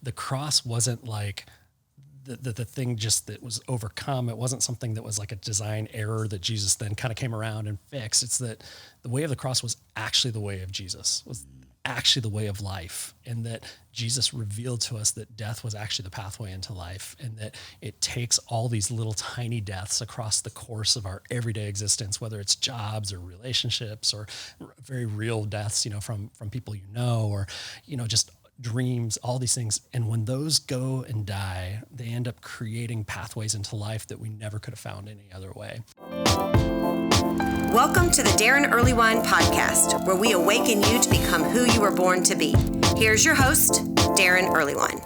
the cross wasn't like the thing just that was overcome. It wasn't something that was like a design error that Jesus then kind of came around and fixed. It's that the way of the cross was actually the way of Jesus, was actually the way of life, and that Jesus revealed to us that death was actually the pathway into life, and that it takes all these little tiny deaths across the course of our everyday existence, whether it's jobs or relationships or very real deaths, from people, or, just dreams, all these things. And when those go and die, they end up creating pathways into life that we never could have found any other way. Welcome to the Daron Earlewine podcast, where we awaken you to become who you were born to be. Here's your host, Daron Earlewine.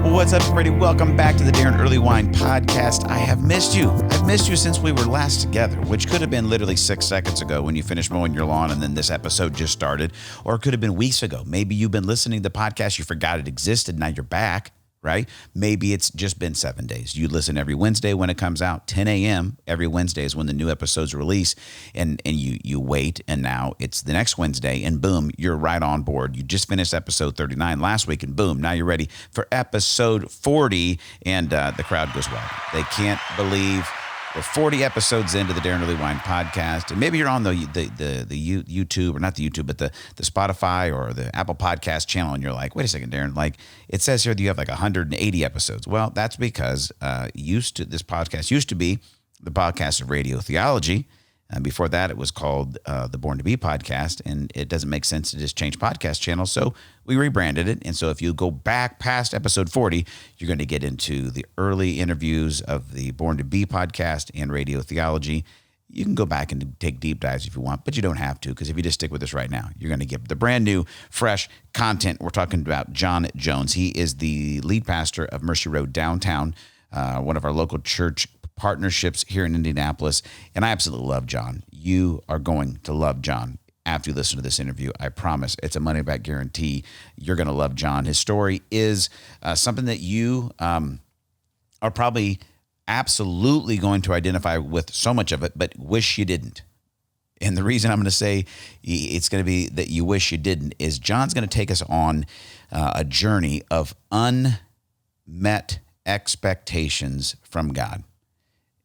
Well, what's up, everybody? Welcome back to the Daron Earlewine podcast. I have missed you. I've missed you since we were last together, which could have been literally 6 seconds ago when you finished mowing your lawn and then this episode just started, or it could have been weeks ago. Maybe you've been listening to the podcast, you forgot it existed, now you're back. Right? Maybe it's just been 7 days. You listen every Wednesday when it comes out, 10 a.m. every Wednesday is when the new episodes release, and you wait, and now it's the next Wednesday, and boom, you're right on board. You just finished episode 39 last week, and boom, now you're ready for episode 40, and the crowd goes wild. They can't believe we're 40 episodes into the Daron Earlewine podcast, and maybe you're on the YouTube, or not the YouTube, but the Spotify or the Apple Podcast channel, and you're like, wait a second, Daron, like it says here that you have like 180 episodes. Well, that's because this podcast used to be the podcast of Radio Theology. Before that, it was called the Born to Be podcast, and it doesn't make sense to just change podcast channels, so we rebranded it. And so if you go back past episode 40, you're going to get into the early interviews of the Born to Be podcast and Radio Theology. You can go back and take deep dives if you want, but you don't have to, because if you just stick with us right now, you're going to get the brand new, fresh content. We're talking about John Jones. He is the lead pastor of Mercy Road Downtown, one of our local church partnerships here in Indianapolis, and I absolutely love John. You are going to love John after you listen to this interview. I promise. It's a money-back guarantee. You're going to love John. His story is something that you are probably absolutely going to identify with so much of it, but wish you didn't. And the reason I'm going to say it's going to be that you wish you didn't is John's going to take us on a journey of unmet expectations from God.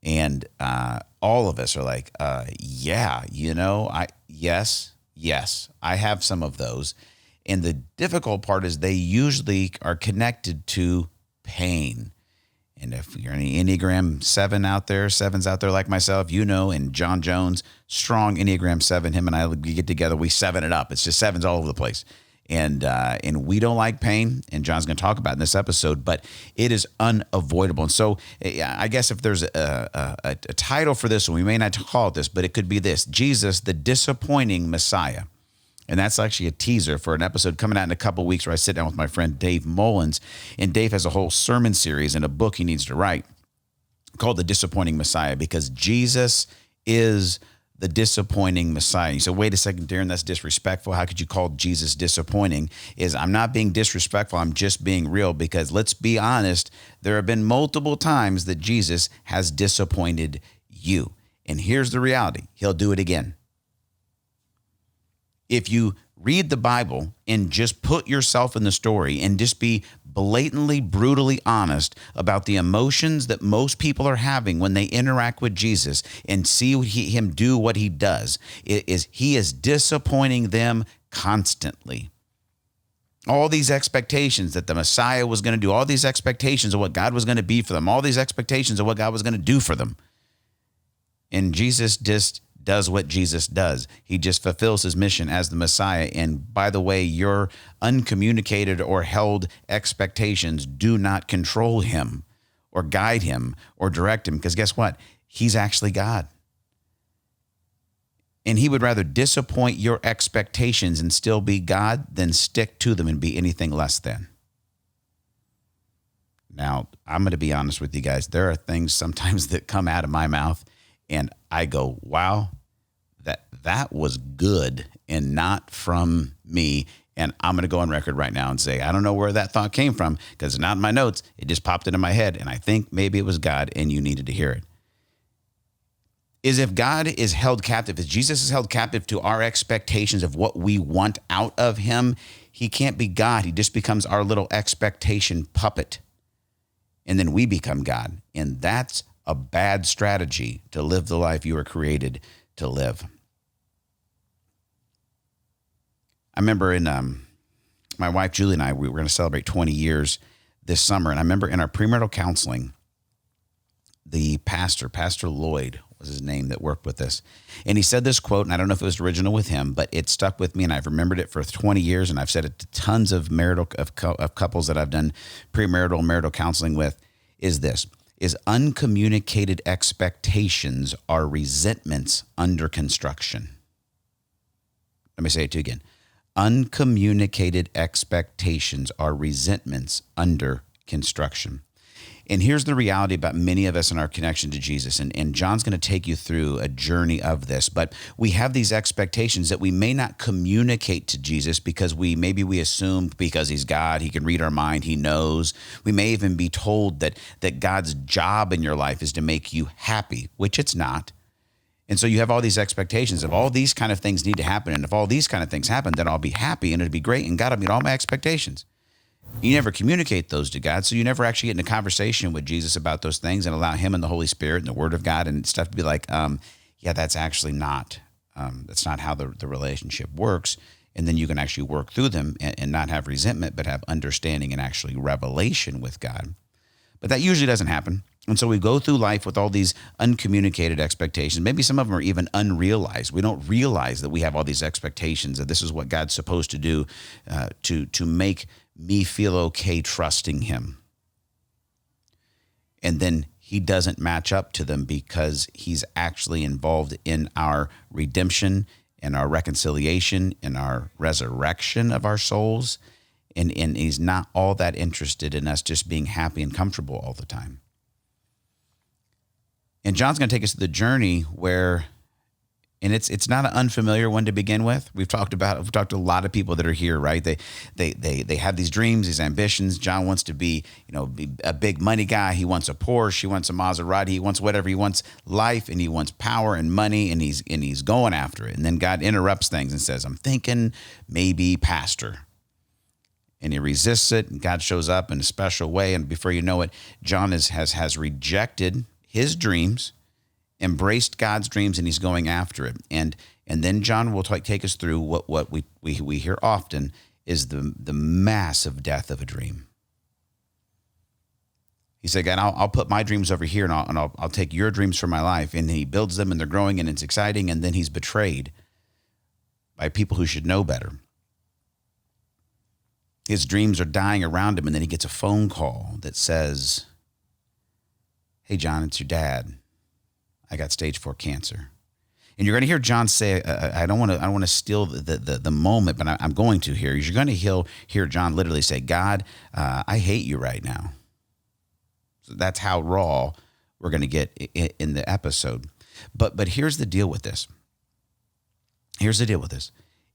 And all of us are like, yes, I have some of those. And the difficult part is they usually are connected to pain. And if you're any Enneagram 7 out there, 7s out there like myself, and John Jones, strong Enneagram 7, him and I, we get together, we 7 it up. It's just 7s all over the place. And we don't like pain, and John's going to talk about it in this episode, but it is unavoidable. And so I guess if there's a title for this, and we may not call it this, but it could be this: Jesus, the Disappointing Messiah. And that's actually a teaser for an episode coming out in a couple of weeks where I sit down with my friend Dave Mullins, and Dave has a whole sermon series and a book he needs to write called The Disappointing Messiah, because Jesus is the disappointing Messiah. You say, wait a second, Daron, that's disrespectful. How could you call Jesus disappointing? I'm not being disrespectful. I'm just being real, because let's be honest, there have been multiple times that Jesus has disappointed you. And here's the reality. He'll do it again. If you read the Bible and just put yourself in the story and just be blatantly, brutally honest about the emotions that most people are having when they interact with Jesus and see him do what he does, he is disappointing them constantly. All these expectations that the Messiah was going to do, all these expectations of what God was going to be for them, all these expectations of what God was going to do for them. And Jesus just does what Jesus does. He just fulfills his mission as the Messiah. And by the way, your uncommunicated or held expectations do not control him or guide him or direct him, because guess what? He's actually God. And he would rather disappoint your expectations and still be God than stick to them and be anything less than. Now, I'm going to be honest with you guys. There are things sometimes that come out of my mouth and I go, wow, that was good and not from me. And I'm going to go on record right now and say, I don't know where that thought came from, because it's not in my notes. It just popped into my head. And I think maybe it was God and you needed to hear it. Is if God is held captive, if Jesus is held captive to our expectations of what we want out of him, he can't be God. He just becomes our little expectation puppet. And then we become God. And that's a bad strategy to live the life you were created to live. I remember in my wife, Julie, and I, we were going to celebrate 20 years this summer. And I remember in our premarital counseling, the pastor, Pastor Lloyd was his name, that worked with us. And he said this quote, and I don't know if it was original with him, but it stuck with me, and I've remembered it for 20 years. And I've said it to tons of couples that I've done premarital, marital counseling with, is uncommunicated expectations are resentments under construction. Let me say it to you again. Uncommunicated expectations are resentments under construction. And here's the reality about many of us in our connection to Jesus. And John's going to take you through a journey of this. But we have these expectations that we may not communicate to Jesus because we assume because he's God, he can read our mind, he knows. We may even be told that God's job in your life is to make you happy, which it's not. And so you have all these expectations of all these kind of things need to happen. And if all these kind of things happen, then I'll be happy and it'll be great. And God will meet all my expectations. You never communicate those to God. So you never actually get in a conversation with Jesus about those things and allow him and the Holy Spirit and the Word of God and stuff to be like, yeah, that's actually not, that's not how the relationship works. And then you can actually work through them and not have resentment, but have understanding and actually revelation with God. But that usually doesn't happen. And so we go through life with all these uncommunicated expectations. Maybe some of them are even unrealized. We don't realize that we have all these expectations, that this is what God's supposed to do to make me feel okay trusting him. And then he doesn't match up to them because he's actually involved in our redemption and our reconciliation and our resurrection of our souls. And he's not all that interested in us just being happy and comfortable all the time. And John's going to take us to the journey where, and it's not an unfamiliar one to begin with. We've talked to a lot of people that are here, right? They have these dreams, these ambitions. John wants to be a big money guy. He wants a Porsche. He wants a Maserati. He wants whatever. He wants life, and he wants power and money, and he's going after it. And then God interrupts things and says, I'm thinking maybe pastor. And he resists it, and God shows up in a special way. And before you know it, John has rejected his dreams, embraced God's dreams, and he's going after it. And then John will take us through what we hear often is the massive death of a dream. He said, God, I'll put my dreams over here, and I'll take your dreams for my life. And he builds them, and they're growing, and it's exciting. And then he's betrayed by people who should know better. His dreams are dying around him, and then he gets a phone call that says, hey, John, it's your dad. I got stage 4 cancer. And you're going to hear John say, I don't want to steal the moment, but I'm going to here. You're going to hear John literally say, God, I hate you right now. So that's how raw we're going to get in the episode. But here's the deal with this.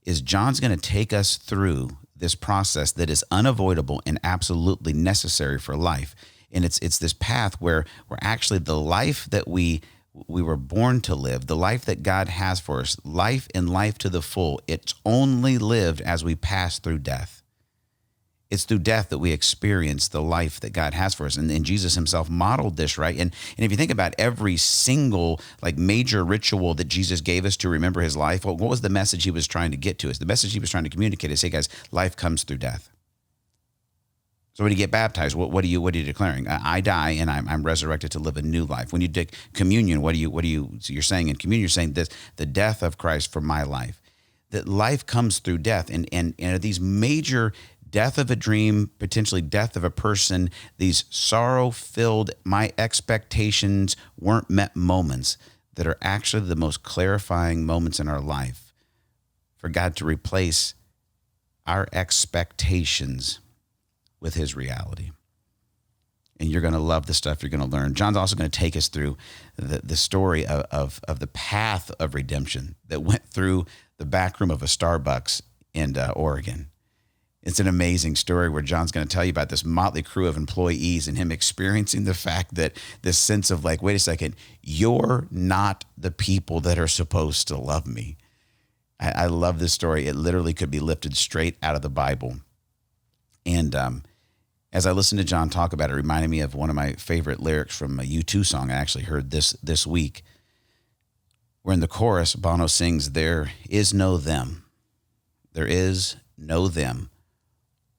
Is John's going to take us through this process that is unavoidable and absolutely necessary for life. And it's this path where actually the life that we were born to live, the life that God has for us, life and life to the full, it's only lived as we pass through death. It's through death that we experience the life that God has for us. And Jesus himself modeled this, right? And if you think about every single major ritual that Jesus gave us to remember his life, what was the message he was trying to get to us? The message he was trying to communicate is, hey guys, life comes through death. So when you get baptized, what are you declaring? I die and I'm resurrected to live a new life. When you take communion, so you're saying in communion, you're saying this, the death of Christ for my life. That life comes through death. And these major death of a dream, potentially death of a person, these sorrow-filled, my expectations weren't met moments that are actually the most clarifying moments in our life for God to replace our expectations with his reality. And you're going to love the stuff you're going to learn. John's also going to take us through the story of the path of redemption that went through the back room of a Starbucks in Oregon. It's an amazing story where John's going to tell you about this motley crew of employees and him experiencing the fact that this sense of wait a second, you're not the people that are supposed to love me. I love this story. It literally could be lifted straight out of the Bible. And as I listened to John talk about it, it reminded me of one of my favorite lyrics from a U2 song I actually heard this week, where in the chorus, Bono sings, "There is no them. There is no them,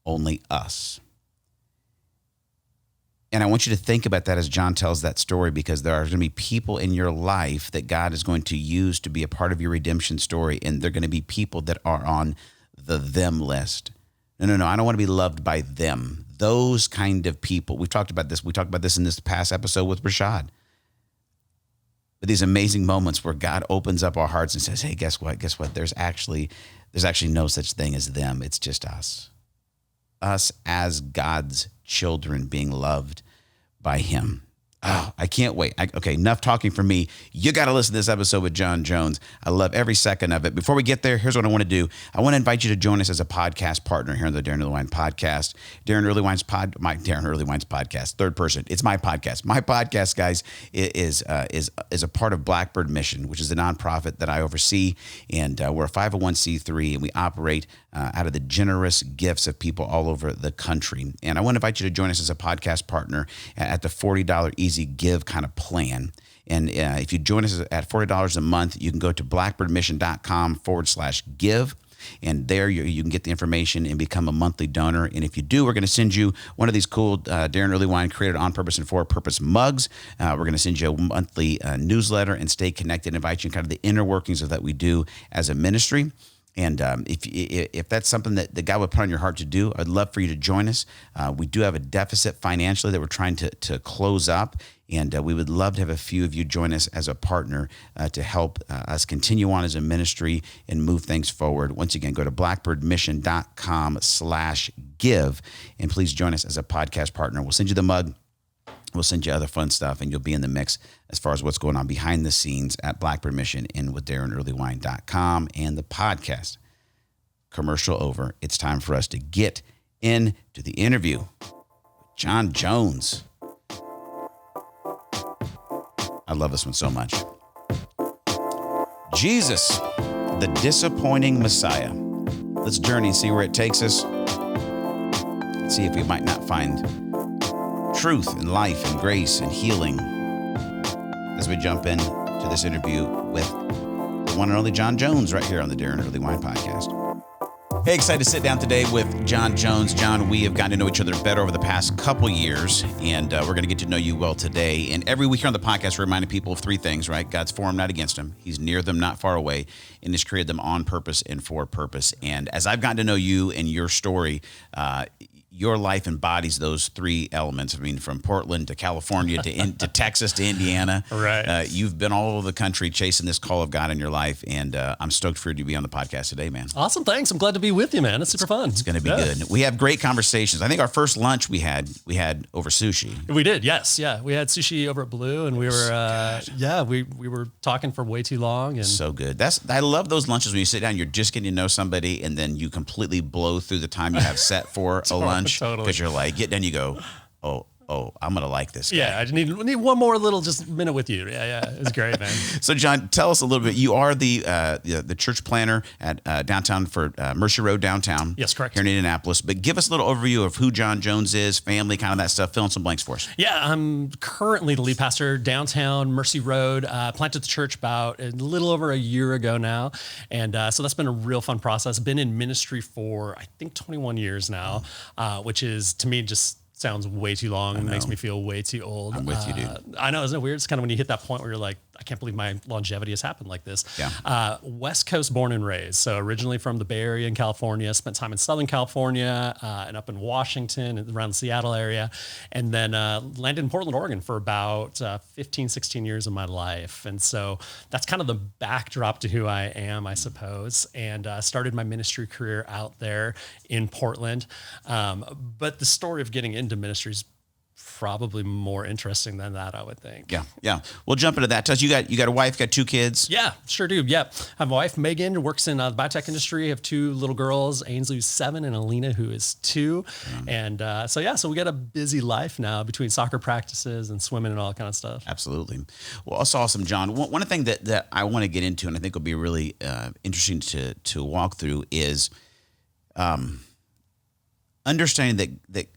only us." And I want you to think about that as John tells that story, because there are going to be people in your life that God is going to use to be a part of your redemption story. And they're going to be people that are on the them list. No. I don't want to be loved by them. Those kind of people. We've talked about this. We talked about this in this past episode with Rashad. But these amazing moments where God opens up our hearts and says, hey, guess what? There's actually no such thing as them. It's just us. Us as God's children being loved by him. Oh, I can't wait. Okay, enough talking for me. You got to listen to this episode with John Jones. I love every second of it. Before we get there, here's what I want to do. I want to invite you to join us as a podcast partner here on the Daron Earlewine podcast. Daron Earlewine's podcast, third person. It's my podcast. My podcast, guys, is a part of Blackbird Mission, which is the nonprofit that I oversee. And we're a 501c3, and we operate out of the generous gifts of people all over the country. And I want to invite you to join us as a podcast partner at the $40 easy give kind of plan. And if you join us at $40 a month, you can go to blackbirdmission.com/give. And there you can get the information and become a monthly donor. And if you do, we're going to send you one of these cool Daron Earlewine created on purpose and for purpose mugs. We're going to send you a monthly newsletter and stay connected and invite you in kind of the inner workings of that we do as a ministry. And if that's something that God would put on your heart to do, I'd love for you to join us. We do have a deficit financially that we're trying to close up, and we would love to have a few of you join us as a partner to help us continue on as a ministry and move things forward. Once again, go to blackbirdmission.com/give, and please join us as a podcast partner. We'll send you the mug. We'll send you other fun stuff, and you'll be in the mix as far as what's going on behind the scenes at Blackbird Mission and with DaronEarlewine.com and the podcast. Commercial over. It's time for us to get into the interview with John Jones. I love this one so much. Jesus, the disappointing Messiah. Let's journey and see where it takes us. Let's see if we might not find truth and life and grace and healing as we jump into this interview with the one and only John Jones right here on the Daron Earlewine podcast. Hey, excited to sit down today with John Jones. John, we have gotten to know each other better over the past couple years, and we're going to get to know you well today. And every week here on the podcast, we're reminding people of three things, right? God's for them, not against them. He's near them, not far away, and has created them on purpose and for purpose. And as I've gotten to know you and your story, your life embodies those three elements. I mean, from Portland to California to Texas to Indiana. Right. You've been all over the country chasing this call of God in your life, and I'm stoked for you to be on the podcast today, man. Awesome. Thanks. I'm glad to be with you, man. It's super fun. It's going to be good. We have great conversations. I think our first lunch we had over sushi. We did. Yes. Yeah. We had sushi over at Blue, and we were, we were talking for way too long. And so good. I love those lunches when you sit down, you're just getting to know somebody, and then you completely blow through the time you have set for a lunch. Totally. Because you're like, get done, you go, oh, I'm going to like this guy. Yeah, I need one more little just minute with you. Yeah, it's great, man. So, John, tell us a little bit. You are the church planner at downtown for Mercy Road downtown. Yes, correct. Here in Indianapolis. But give us a little overview of who John Jones is, family, kind of that stuff. Fill in some blanks for us. Yeah, I'm currently the lead pastor downtown Mercy Road. Planted the church about a little over a year ago now. And so that's been a real fun process. Been in ministry for, I think, 21 years now, which is, to me, just sounds way too long and makes me feel way too old. I'm with you, dude. I know, isn't it weird? It's kind of when you hit that point where you're like, I can't believe my longevity has happened like this. Yeah. West Coast born and raised. So originally from the Bay Area in California, spent time in Southern California and up in Washington and around the Seattle area. And then landed in Portland, Oregon for about 15, 16 years of my life. And so that's kind of the backdrop to who I am, I suppose. And started my ministry career out there in Portland. But the story of getting into ministry is probably more interesting than that, I would think. Yeah. We'll jump into that. Tell us, you got a wife, got 2 kids. Yeah, sure do. Yep. I have a wife, Megan, who works in the biotech industry. I have 2 little girls, Ainsley, who's 7, and Alina, who is 2. And so we got a busy life now between soccer practices and swimming and all that kind of stuff. Absolutely. Well, that's awesome, John. One thing that I want to get into, and I think will be really interesting to walk through, is understanding that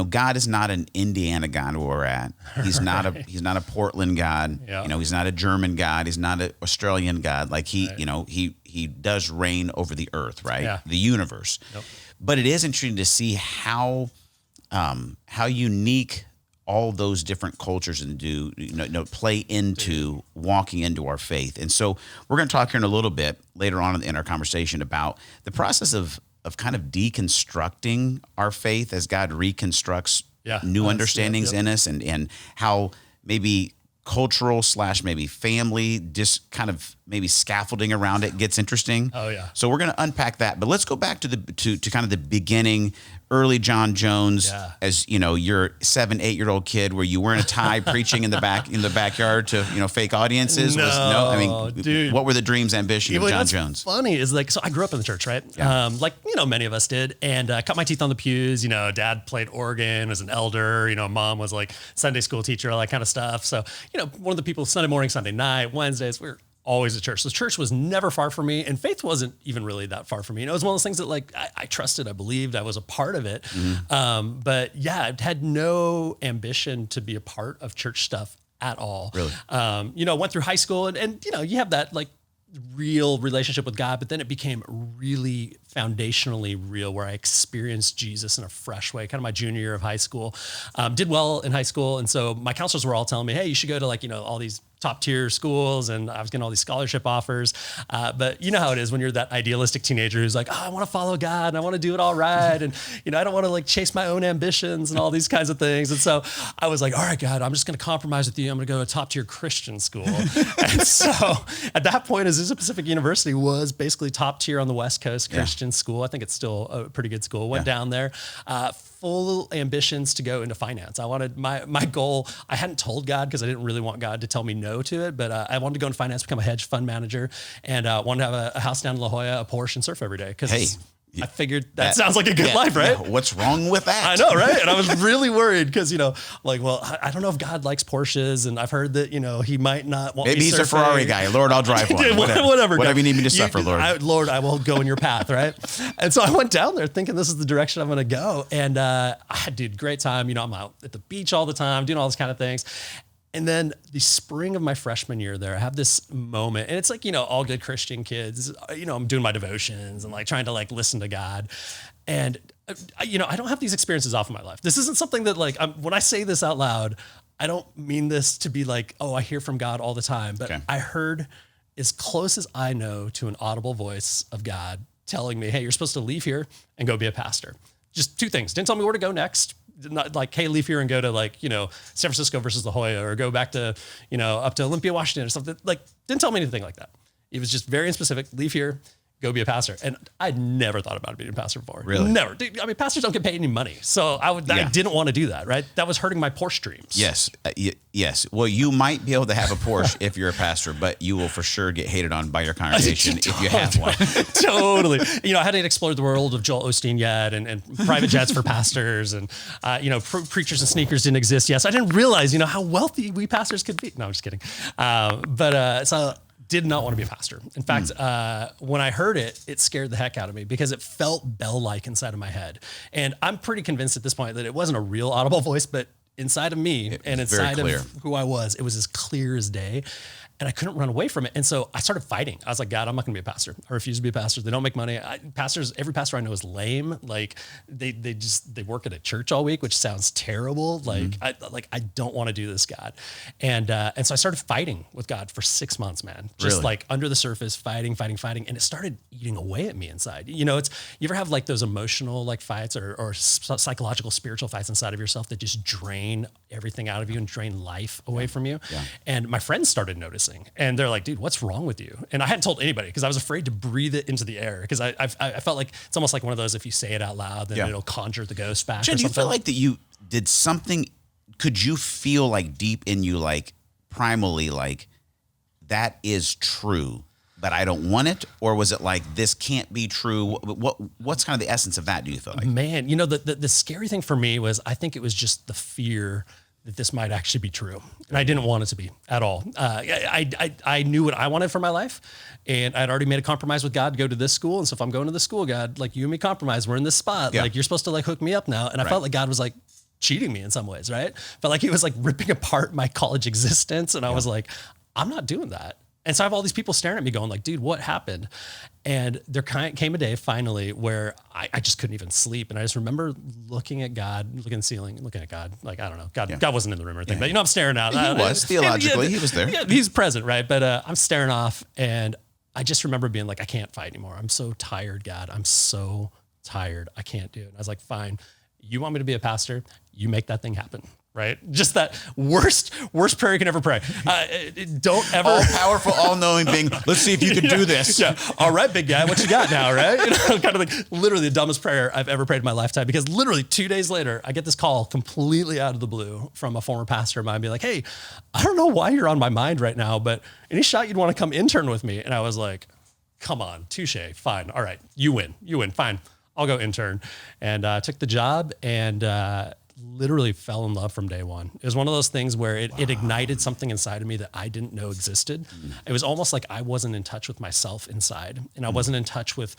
God is not an Indiana God where we're at. He's not a Portland God. Yeah. He's not a German God. He's not an Australian God. Like he does reign over the earth, right? Yeah. The universe. Yep. But it is interesting to see how unique all those different cultures and play into walking into our faith. And so we're going to talk here in a little bit later on in our conversation about the process of kind of deconstructing our faith as God reconstructs new understandings in us, and how maybe cultural / maybe family, just kind of maybe scaffolding around it gets interesting. Oh yeah. So we're going to unpack that, but let's go back to kind of the beginning, early John Jones, as your 7-8-year-old kid where you wearing a tie preaching in the backyard to fake audiences. Dude. What were the dreams, ambitions of John Jones? Funny is so I grew up in the church, right? Yeah. Many of us did, and cut my teeth on the pews. Dad played organ, was an elder. Mom was like Sunday school teacher, all that kind of stuff. So one of the people Sunday morning, Sunday night, Wednesdays, we were always at church. So church was never far from me, and faith wasn't even really that far from me. It was one of those things that I trusted, I believed, I was a part of it. Mm-hmm. But yeah, I had no ambition to be a part of church stuff at all. Really? Went through high school and you have that real relationship with God, but then it became really foundationally real where I experienced Jesus in a fresh way, kind of my junior year of high school. Did well in high school. And so my counselors were all telling me, hey, you should go to all these top tier schools, and I was getting all these scholarship offers. But you know how it is when you're that idealistic teenager who's like, oh, I want to follow God and I want to do it all right. And, I don't want to chase my own ambitions and all these kinds of things. And so I was like, all right, God, I'm just going to compromise with you. I'm going to go to a top tier Christian school. And so at that point, Azusa Pacific University was basically top tier on the West Coast Christian school. I think it's still a pretty good school. Went down there, full ambitions to go into finance. I wanted my goal. I hadn't told God because I didn't really want God to tell me no to it, but I wanted to go into finance, become a hedge fund manager, and wanted to have a house down in La Jolla, a Porsche, and surf every day. Because I figured that sounds like a good life, right? Yeah, what's wrong with that? I know, right? And I was really worried because, I don't know if God likes Porsches, and I've heard that, he might not want Maybe me he's surfing. a Ferrari guy. Lord, I'll drive one. Whatever. Whatever you need me to suffer, Lord. Lord, I will go in your path, right? And so I went down there thinking this is the direction I'm going to go. And I had a great time. I'm out at the beach all the time, doing all these kind of things. And then the spring of my freshman year there, I have this moment, and it's all good Christian kids, I'm doing my devotions and trying to listen to God. And, I don't have these experiences off of my life. This isn't something that when I say this out loud, I don't mean this to be I hear from God all the time, but I heard as close as I know to an audible voice of God telling me, hey, you're supposed to leave here and go be a pastor. Just 2 things. Didn't tell me where to go next. Not hey, leave here and go to San Francisco versus La Jolla, or go back to, up to Olympia, Washington, or something. Didn't tell me anything like that. It was just very specific. Leave here, go be a pastor. And I'd never thought about being a pastor before. Really? Never. Pastors don't get paid any money. So I didn't want to do that, right? That was hurting my Porsche dreams. Yes. Yes. Well, you might be able to have a Porsche if you're a pastor, but you will for sure get hated on by your congregation if you have one. Totally. I hadn't explored the world of Joel Osteen yet, and private jets for pastors, and, preachers and sneakers didn't exist yet. So I didn't realize, how wealthy we pastors could be. No, I'm just kidding. So did not want to be a pastor. In fact, when I heard it, it scared the heck out of me because it felt bell-like inside of my head. And I'm pretty convinced at this point that it wasn't a real audible voice, but inside of me and inside of who I was, it was as clear as day. And I couldn't run away from it. And so I started fighting. I was like, God, I'm not going to be a pastor. I refuse to be a pastor. They don't make money. Every pastor I know is lame. They work at a church all week, which sounds terrible. I don't want to do this, God. And so I started fighting with God for 6 months, man. Just under the surface, fighting. And it started eating away at me inside. You ever have those emotional fights or psychological, spiritual fights inside of yourself that just drain everything out of you and drain life away from you? Yeah. And my friends started noticing. And they're like, dude, what's wrong with you? And I hadn't told anybody because I was afraid to breathe it into the air because I felt like it's almost like one of those, if you say it out loud, then it'll conjure the ghost back. Jen, do you feel like that could you feel like deep in you, like primally, like that is true, but I don't want it? Or was it like, this can't be true? What's kind of the essence of that, do you feel like? Man, you know, the scary thing for me was, I think it was just the fear that this might actually be true. And I didn't want it to be at all. I knew what I wanted for my life, and I'd already made a compromise with God to go to this school. And so if I'm going to this school, God, like, you and me compromise, we're in this spot. Yeah. Like, you're supposed to like hook me up now. And I felt like God was like cheating me in some ways, right? Felt like he was like ripping apart my college existence. And I was like, I'm not doing that. And so I have all these people staring at me going like, dude, what happened? And there came a day finally where I just couldn't even sleep. And I just remember looking at God, looking at the ceiling, looking at God. Like, I don't know, God wasn't in the room or anything, but you know, I'm staring out. He was, theologically, he was there. Yeah, he's present, right? But I'm staring off, and I just remember being like, I can't fight anymore. I'm so tired, God. I'm so tired. I can't do it. And I was like, fine. You want me to be a pastor? You make that thing happen. Right? Just that worst prayer you can ever pray. Don't ever. All powerful, all knowing being, let's see if you can do this. Yeah. All right, big guy, what you got now, right? You know, kind of like literally the dumbest prayer I've ever prayed in my lifetime, because literally 2 days later, I get this call completely out of the blue from a former pastor of mine, be like, hey, I don't know why you're on my mind right now, but any shot you'd want to come intern with me? And I was like, come on, touche, fine. All right, you win, fine. I'll go intern. And took the job, and literally fell in love from day one. It was one of those things where it ignited something inside of me that I didn't know existed. It was almost like I wasn't in touch with myself inside, and I wasn't in touch with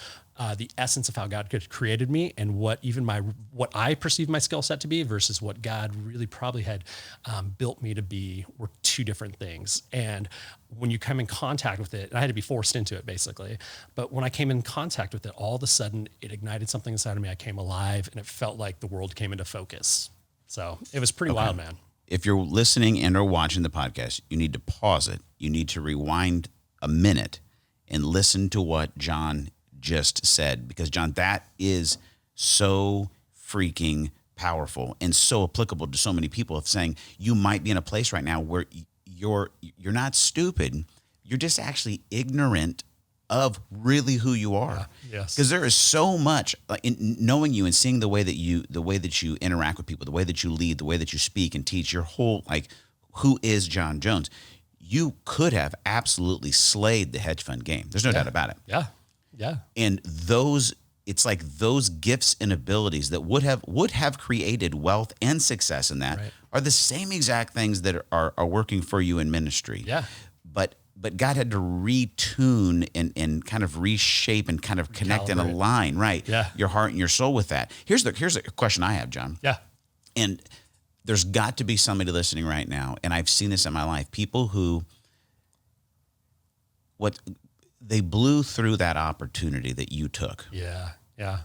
the essence of how God created me, and what I perceived my skill set to be versus what God really probably had built me to be were two different things. And when you come in contact with it, and I had to be forced into it basically, but when I came in contact with it, all of a sudden it ignited something inside of me. I came alive, and it felt like the world came into focus. So it was pretty wild, man. If you're listening and or watching the podcast, you need to pause it. You need to rewind a minute and listen to what John just said, because John, that is so freaking powerful and so applicable to so many people, of saying you might be in a place right now where you're not stupid. You're just actually ignorant of really who you are. Yes. Because there is so much in knowing you and seeing the way that you interact with people, the way that you lead, the way that you speak and teach, your whole, like, who is John Jones? You could have absolutely slayed the hedge fund game. There's no doubt about it. Yeah. Yeah. And it's like those gifts and abilities that would have created wealth and success in that are the same exact things that are working for you in ministry. Yeah. But God had to retune and kind of reshape and kind of connect and align, your heart and your soul with that. Here's a question I have, John. Yeah. And there's got to be somebody listening right now, and I've seen this in my life, people who they blew through that opportunity that you took. Yeah. Yeah.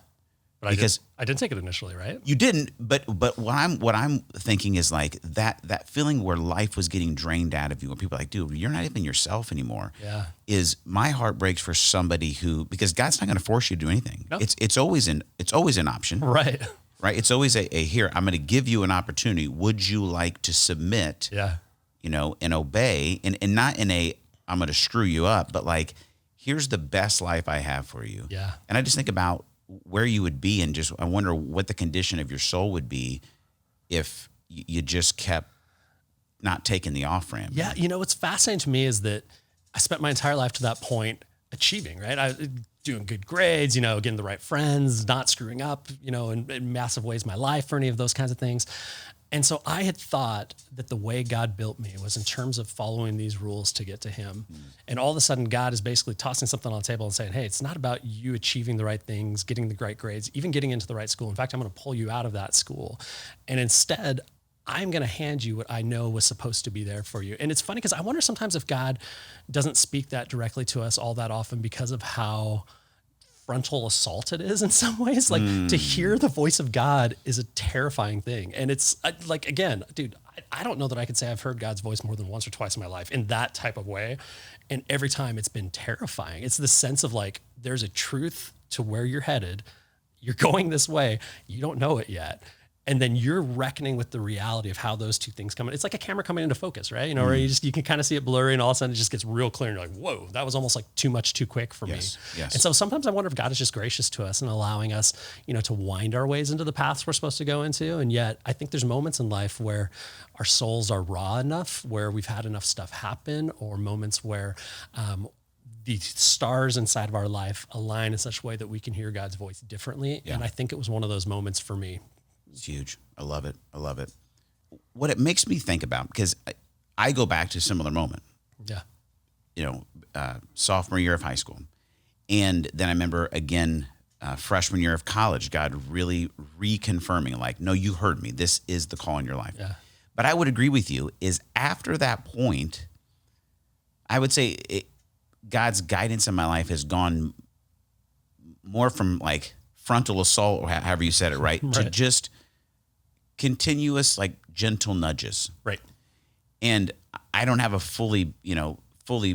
But because I didn't take it initially, right? You didn't, but what I'm thinking is like that feeling where life was getting drained out of you, where people are like, dude, you're not even yourself anymore. Yeah. Is my heart breaks for somebody who, because God's not going to force you to do anything. No. It's always an option. Right. Right. It's always a here, I'm going to give you an opportunity. Would you like to submit? Yeah. You know, and obey, and not in a I'm going to screw you up, but like, here's the best life I have for you. Yeah. And I just think about where you would be, and just I wonder what the condition of your soul would be if you just kept not taking the off ramp. Yeah, you know what's fascinating to me is that I spent my entire life to that point achieving, right? I doing good grades, you know, getting the right friends, not screwing up, you know, in massive ways my life or any of those kinds of things. And so I had thought that the way God built me was in terms of following these rules to get to him. And all of a sudden, God is basically tossing something on the table and saying, hey, it's not about you achieving the right things, getting the right grades, even getting into the right school. In fact, I'm going to pull you out of that school. And instead, I'm going to hand you what I know was supposed to be there for you. And it's funny because I wonder sometimes if God doesn't speak that directly to us all that often because of how frontal assault it is in some ways. Like to hear the voice of God is a terrifying thing. And it's like, again, dude, I don't know that I could say I've heard God's voice more than once or twice in my life in that type of way. And every time it's been terrifying. It's the sense of like, there's a truth to where you're headed. You're going this way. You don't know it yet. And then you're reckoning with the reality of how those two things come in. It's like a camera coming into focus, right? Where you can kind of see it blurry and all of a sudden it just gets real clear. And you're like, whoa, that was almost like too much too quick for me. Yes. And so sometimes I wonder if God is just gracious to us and allowing us, to wind our ways into the paths we're supposed to go into. And yet I think there's moments in life where our souls are raw enough, where we've had enough stuff happen, or moments where, the stars inside of our life align in such a way that we can hear God's voice differently. Yeah. And I think it was one of those moments for me. It's huge. I love it. What it makes me think about, because I go back to a similar moment. Yeah. Sophomore year of high school. And then I remember again, freshman year of college, God really reconfirming, like, no, you heard me. This is the call in your life. Yeah. But I would agree with you, is after that point, I would say God's guidance in my life has gone more from like frontal assault, or however you said it, right? To just continuous, like gentle nudges. Right. And I don't have a fully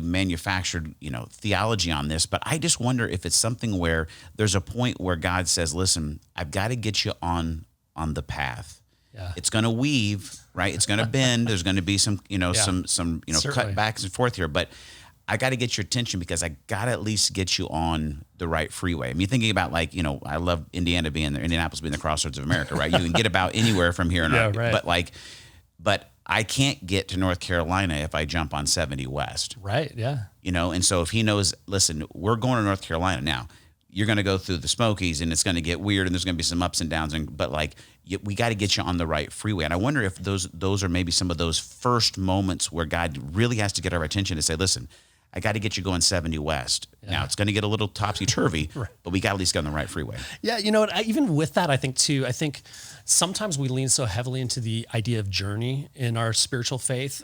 manufactured, theology on this, but I just wonder if it's something where there's a point where God says, listen, I've got to get you on the path. Yeah. It's going to weave, right? It's going to bend. There's going to be some, some cut backs and forth here, but I got to get your attention because I got to at least get you on the right freeway. I mean, thinking about like, I love Indianapolis being the crossroads of America, right? You can get about anywhere from here. But I can't get to North Carolina if I jump on 70 West. Right. Yeah. And so if he knows, listen, we're going to North Carolina now, you're going to go through the Smokies and it's going to get weird and there's going to be some ups and downs. But like, we got to get you on the right freeway. And I wonder if those are maybe some of those first moments where God really has to get our attention to say, listen, I got to get you going 70 West. Yeah. Now it's going to get a little topsy-turvy, right, but we got to at least get on the right freeway. Yeah. Even with that, I think sometimes we lean so heavily into the idea of journey in our spiritual faith,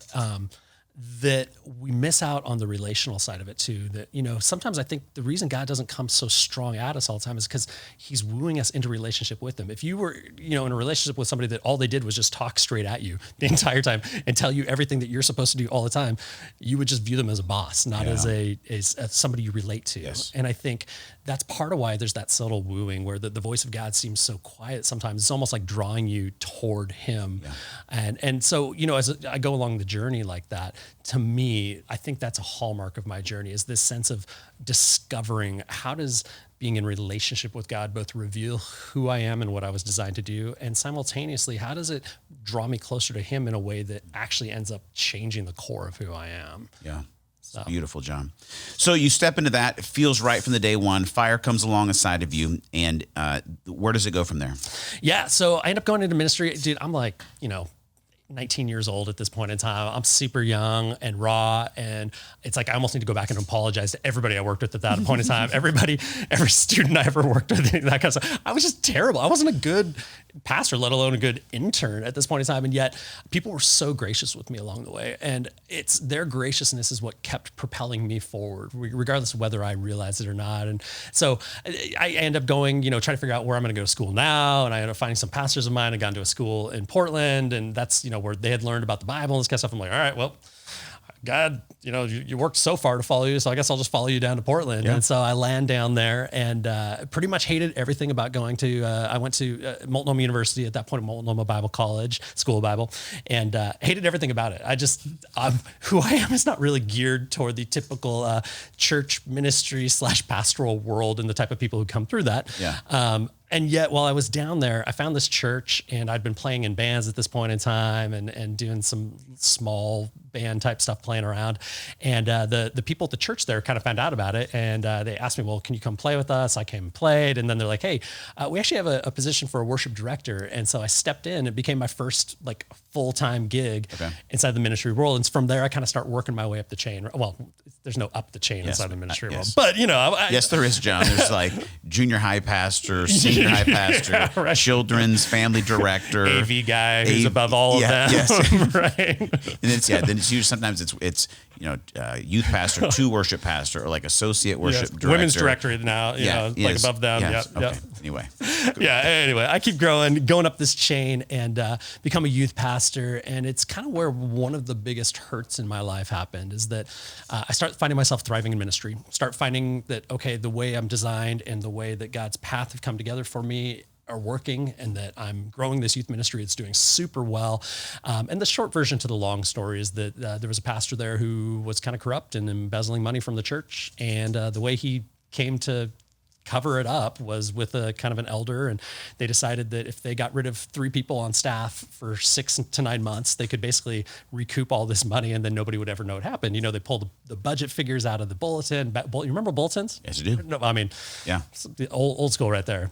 that we miss out on the relational side of it too. That, sometimes I think the reason God doesn't come so strong at us all the time is because he's wooing us into relationship with him. If you were, in a relationship with somebody that all they did was just talk straight at you the entire time and tell you everything that you're supposed to do all the time, you would just view them as a boss, not as somebody you relate to. Yes. And I think that's part of why there's that subtle wooing where the voice of God seems so quiet sometimes. It's almost like drawing you toward him. Yeah. And so, as I go along the journey like that, to me, I think that's a hallmark of my journey, is this sense of discovering how does being in relationship with God both reveal who I am and what I was designed to do, and simultaneously, how does it draw me closer to him in a way that actually ends up changing the core of who I am? Yeah. So. Beautiful, John. So you step into that, it feels right from the day one, fire comes along inside of you, and where does it go from there? Yeah, so I end up going into ministry. Dude, I'm like, 19 years old at this point in time. I'm super young and raw. And it's like, I almost need to go back and apologize to everybody I worked with at that point in time. Every student I ever worked with, that kind of stuff. I was just terrible. I wasn't a good pastor, let alone a good intern at this point in time. And yet people were so gracious with me along the way. And it's their graciousness is what kept propelling me forward, regardless of whether I realized it or not. And so I end up going, trying to figure out where I'm going to go to school now. And I ended up finding some pastors of mine. I got into a school in Portland, and that's, where they had learned about the Bible and this kind of stuff. I'm like, all right, well, God, you worked so far to follow you, so I guess I'll just follow you down to Portland. Yeah. And so I land down there and pretty much hated everything about going to, I went to Multnomah University at that point, Multnomah Bible College, School of Bible, and hated everything about it. Who I am is not really geared toward the typical church ministry / pastoral world and the type of people who come through that. Yeah. And yet, while I was down there, I found this church, and I'd been playing in bands at this point in time and doing some small band type stuff playing around. And the people at the church there kind of found out about it, and they asked me, well, can you come play with us? I came and played. And then they're like, hey, we actually have a position for a worship director. And so I stepped in. It became my first full-time gig inside the ministry world. And from there, I kind of start working my way up the chain. Well, there's no up the chain inside the ministry world. But, yes, there is, John. There's junior high pastor, senior high pastor, right, children's family director, AV guy who's above all of them. Yes. Right. And then it's usually sometimes it's youth pastor to worship pastor, or associate worship director. Women's director now, above them. Yes. Yep. Okay. Anyway. Anyway, I keep going up this chain and become a youth pastor. And it's kind of where one of the biggest hurts in my life happened, is that I start finding myself thriving in ministry, start finding that, okay, the way I'm designed and the way that God's path have come together for me are working and that I'm growing this youth ministry. It's doing super well. And the short version to the long story is that there was a pastor there who was kind of corrupt and embezzling money from the church. And the way he came to cover it up was with a kind of an elder, and they decided that if they got rid of 3 people on staff for 6 to 9 months, they could basically recoup all this money, and then nobody would ever know what happened. You know, they pulled the budget figures out of the bulletin. You remember bulletins? Yes, I do. No, I mean, yeah, the old school right there.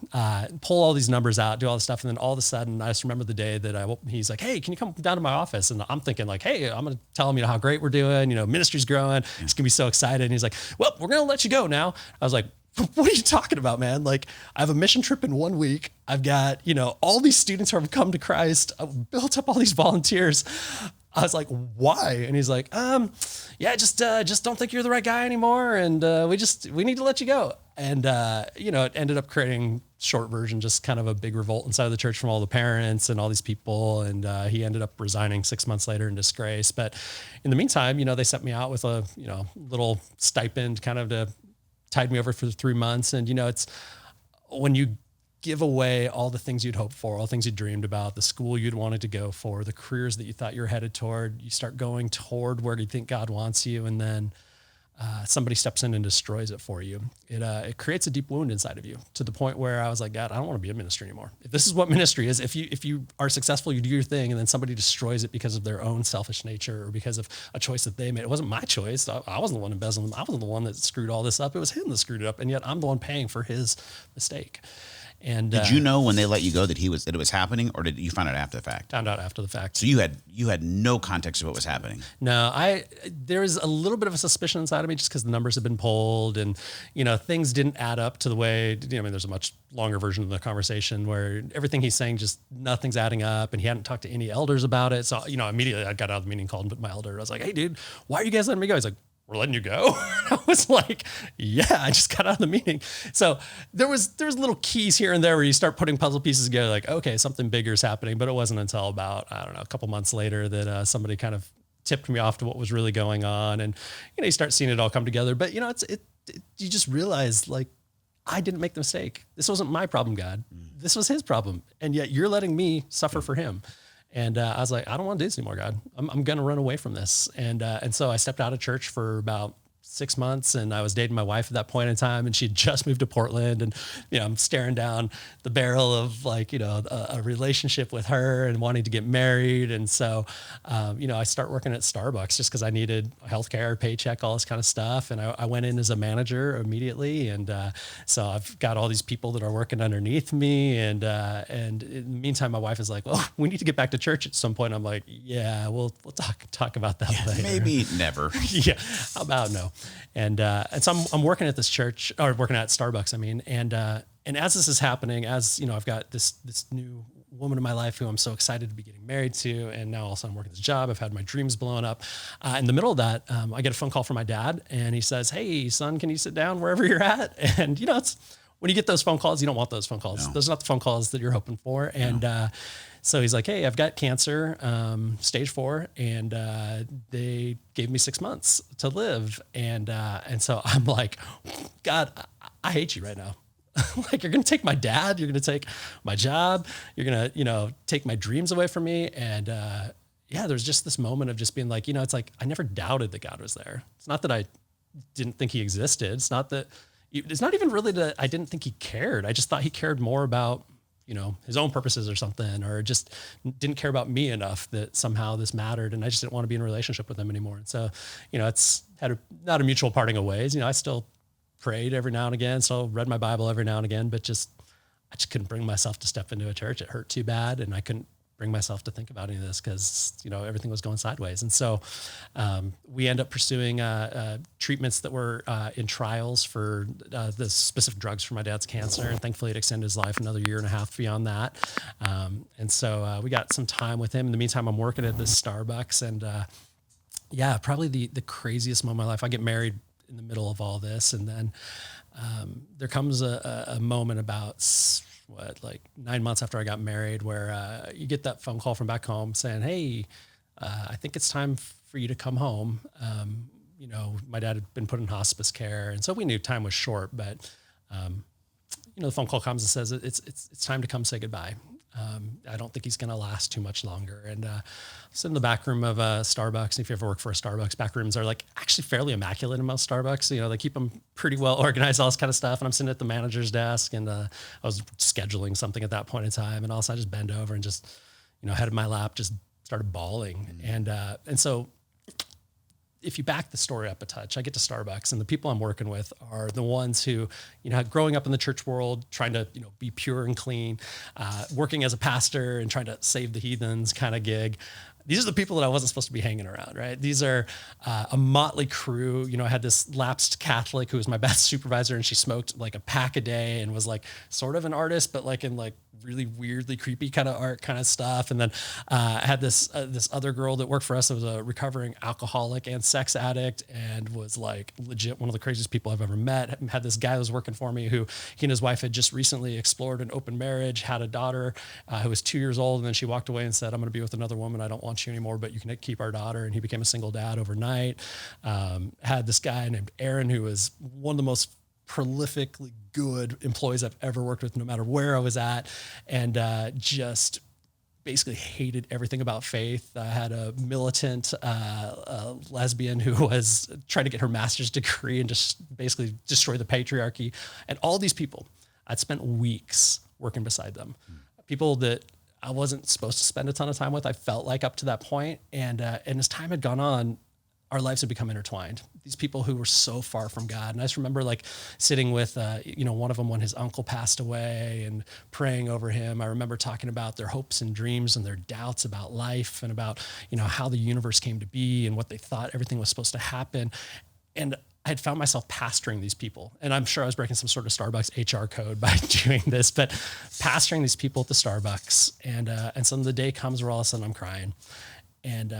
Pull all these numbers out, do all this stuff, and then all of a sudden, I just remember the day that he's like, "Hey, can you come down to my office?" And I'm thinking like, "Hey, I'm going to tell him, how great we're doing. Ministry's growing. It's going to be so excited." And he's like, "Well, we're going to let you go now." I was like, "What are you talking about, man? Like, I have a mission trip in 1 week. I've got, all these students who have come to Christ. I've built up all these volunteers." I was like, "Why?" And he's like, "Yeah, just don't think you're the right guy anymore. And we need to let you go." And, it ended up creating, short version, just kind of a big revolt inside of the church from all the parents and all these people. And he ended up resigning 6 months later in disgrace. But in the meantime, they sent me out with a, little stipend kind of to tide me over for 3 months. And, it's when you give away all the things you'd hoped for, all the things you dreamed about, the school you'd wanted to go for, the careers that you thought you were headed toward, you start going toward where you think God wants you. And then somebody steps in and destroys it for you. It creates a deep wound inside of you, to the point where I was like, "God, I don't want to be in ministry anymore. If this is what ministry is, if you are successful, you do your thing, and then somebody destroys it because of their own selfish nature or because of a choice that they made. It wasn't my choice. I wasn't the one embezzling. I wasn't the one that screwed all this up. It was him that screwed it up. And yet I'm the one paying for his mistake." And did you know when they let you go that it was happening, or did you find out after the fact? Found out after the fact. So you had no context of what was happening. No, there was a little bit of a suspicion inside of me just because the numbers had been pulled and, things didn't add up to the way, there's a much longer version of the conversation where everything he's saying, just nothing's adding up, and he hadn't talked to any elders about it. So, immediately I got out of the meeting, called my elder. I was like, "Hey dude, why are you guys letting me go?" He's like, "We're letting you go." I was like, "Yeah, I just got out of the meeting." So there's little keys here and there where you start putting puzzle pieces together, like, okay, something bigger is happening. But it wasn't until about, I don't know, a couple months later that somebody kind of tipped me off to what was really going on. And, you start seeing it all come together. But, you just realize, like, I didn't make the mistake. This wasn't my problem, God. This was his problem. And yet you're letting me suffer for him. And I was like, "I don't want to do this anymore, God. I'm going to run away from this." And so I stepped out of church for about 6 months, and I was dating my wife at that point in time, and she had just moved to Portland, and I'm staring down the barrel of a relationship with her and wanting to get married. And so I start working at Starbucks just because I needed a healthcare, paycheck, all this kind of stuff. And I went in as a manager immediately, and so I've got all these people that are working underneath me. And in the meantime, my wife is like, "Well, we need to get back to church at some point." I'm like, "Yeah, we'll talk about that later. Maybe never." Yeah, how about no? And so I'm working at this church, or working at Starbucks, I mean, and as this is happening, as I've got this new woman in my life who I'm so excited to be getting married to, and now also I'm working this job. I've had my dreams blown up. In the middle of that, I get a phone call from my dad, and he says, "Hey, son, can you sit down wherever you're at?" And it's when you get those phone calls, you don't want those phone calls. No. Those are not the phone calls that you're hoping for. And so he's like, "Hey, I've got cancer, stage 4, and they gave me 6 months to live." And so I'm like, "God, I hate you right now." Like, you're going to take my dad, you're going to take my job, you're going to, take my dreams away from me. And there's just this moment of just being like, it's like, I never doubted that God was there. It's not that I didn't think he existed. It's not even really that I didn't think he cared. I just thought he cared more about, his own purposes or something, or just didn't care about me enough that somehow this mattered. And I just didn't want to be in a relationship with him anymore. And so, it's had not a mutual parting of ways. I still prayed every now and again, still read my Bible every now and again, but I just couldn't bring myself to step into a church. It hurt too bad. And I couldn't bring myself to think about any of this because, everything was going sideways. And so we end up pursuing treatments that were in trials for the specific drugs for my dad's cancer. And thankfully it extended his life another 1.5 years beyond that. And so we got some time with him. In the meantime, I'm working at this Starbucks, and probably the craziest moment of my life. I get married in the middle of all this. And then there comes a moment about 9 months after I got married where you get that phone call from back home saying, "Hey, I think it's time for you to come home." My dad had been put in hospice care, and so we knew time was short, but the phone call comes and says it's time to come say goodbye. I don't think he's going to last too much longer. And I sit in the back room of Starbucks. If you ever work for a Starbucks, back rooms are like actually fairly immaculate in most Starbucks. They keep them pretty well organized, all this kind of stuff. And I'm sitting at the manager's desk, and I was scheduling something at that point in time. And also I just bend over and just, head in my lap, just started bawling. And so if you back the story up a touch, I get to Starbucks, and the people I'm working with are the ones who, growing up in the church world, trying to, be pure and clean, working as a pastor and trying to save the heathens kind of gig. These are the people that I wasn't supposed to be hanging around, right? These are a motley crew. I had this lapsed Catholic who was my best supervisor, and she smoked like a pack a day and was like sort of an artist, but like in like really weirdly creepy kind of art kind of stuff. And then I had this other girl that worked for us that was a recovering alcoholic and sex addict and was like legit one of the craziest people I've ever met. Had this guy that was working for me who he and his wife had just recently explored an open marriage, had a daughter who was 2 years old. And then she walked away and said, "I'm going to be with another woman. I don't want you anymore, but you can keep our daughter." And he became a single dad overnight. Had this guy named Aaron who was one of the most prolifically good employees I've ever worked with, no matter where I was at, and just basically hated everything about faith. I had a militant lesbian who was trying to get her master's degree and just basically destroy the patriarchy. And all these people, I'd spent weeks working beside them. People that I wasn't supposed to spend a ton of time with, I felt like up to that point. And as time had gone on, our lives had become intertwined. These people who were so far from God. And I just remember like sitting with, one of them when his uncle passed away and praying over him. I remember talking about their hopes and dreams and their doubts about life and about, how the universe came to be and what they thought everything was supposed to happen. And I had found myself pastoring these people. And I'm sure I was breaking some sort of Starbucks HR code by doing this, but pastoring these people at the Starbucks. And some of the day comes where all of a sudden I'm crying. And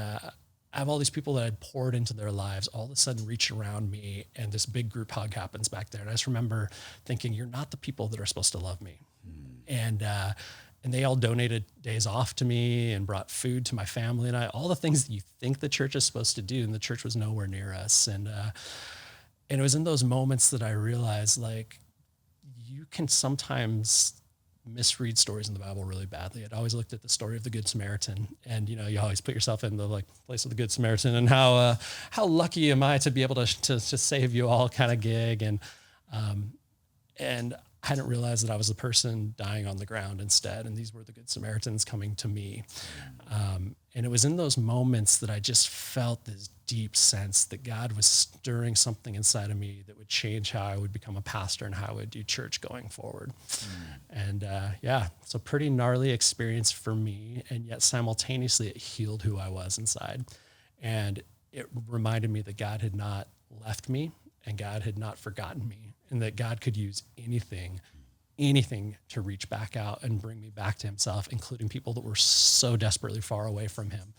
I have all these people that I'd poured into their lives all of a sudden reach around me, and this big group hug happens back there. And I just remember thinking, you're not the people that are supposed to love me. And they all donated days off to me and brought food to my family and all the things that you think the church is supposed to do. And the church was nowhere near us. And it was in those moments that I realized, like, you can sometimes misread stories in the Bible really badly. I'd always looked at the story of the Good Samaritan, and you always put yourself in the place of the Good Samaritan, and how lucky am I to be able to save you all kind of gig, and I hadn't realized that I was the person dying on the ground instead, and these were the Good Samaritans coming to me. And it was in those moments that I just felt this deep sense that God was stirring something inside of me that would change how I would become a pastor and how I would do church going forward. And it's a pretty gnarly experience for me, and yet simultaneously it healed who I was inside. And it reminded me that God had not left me and God had not forgotten me, and that God could use anything to reach back out and bring me back to himself, including people that were so desperately far away from him.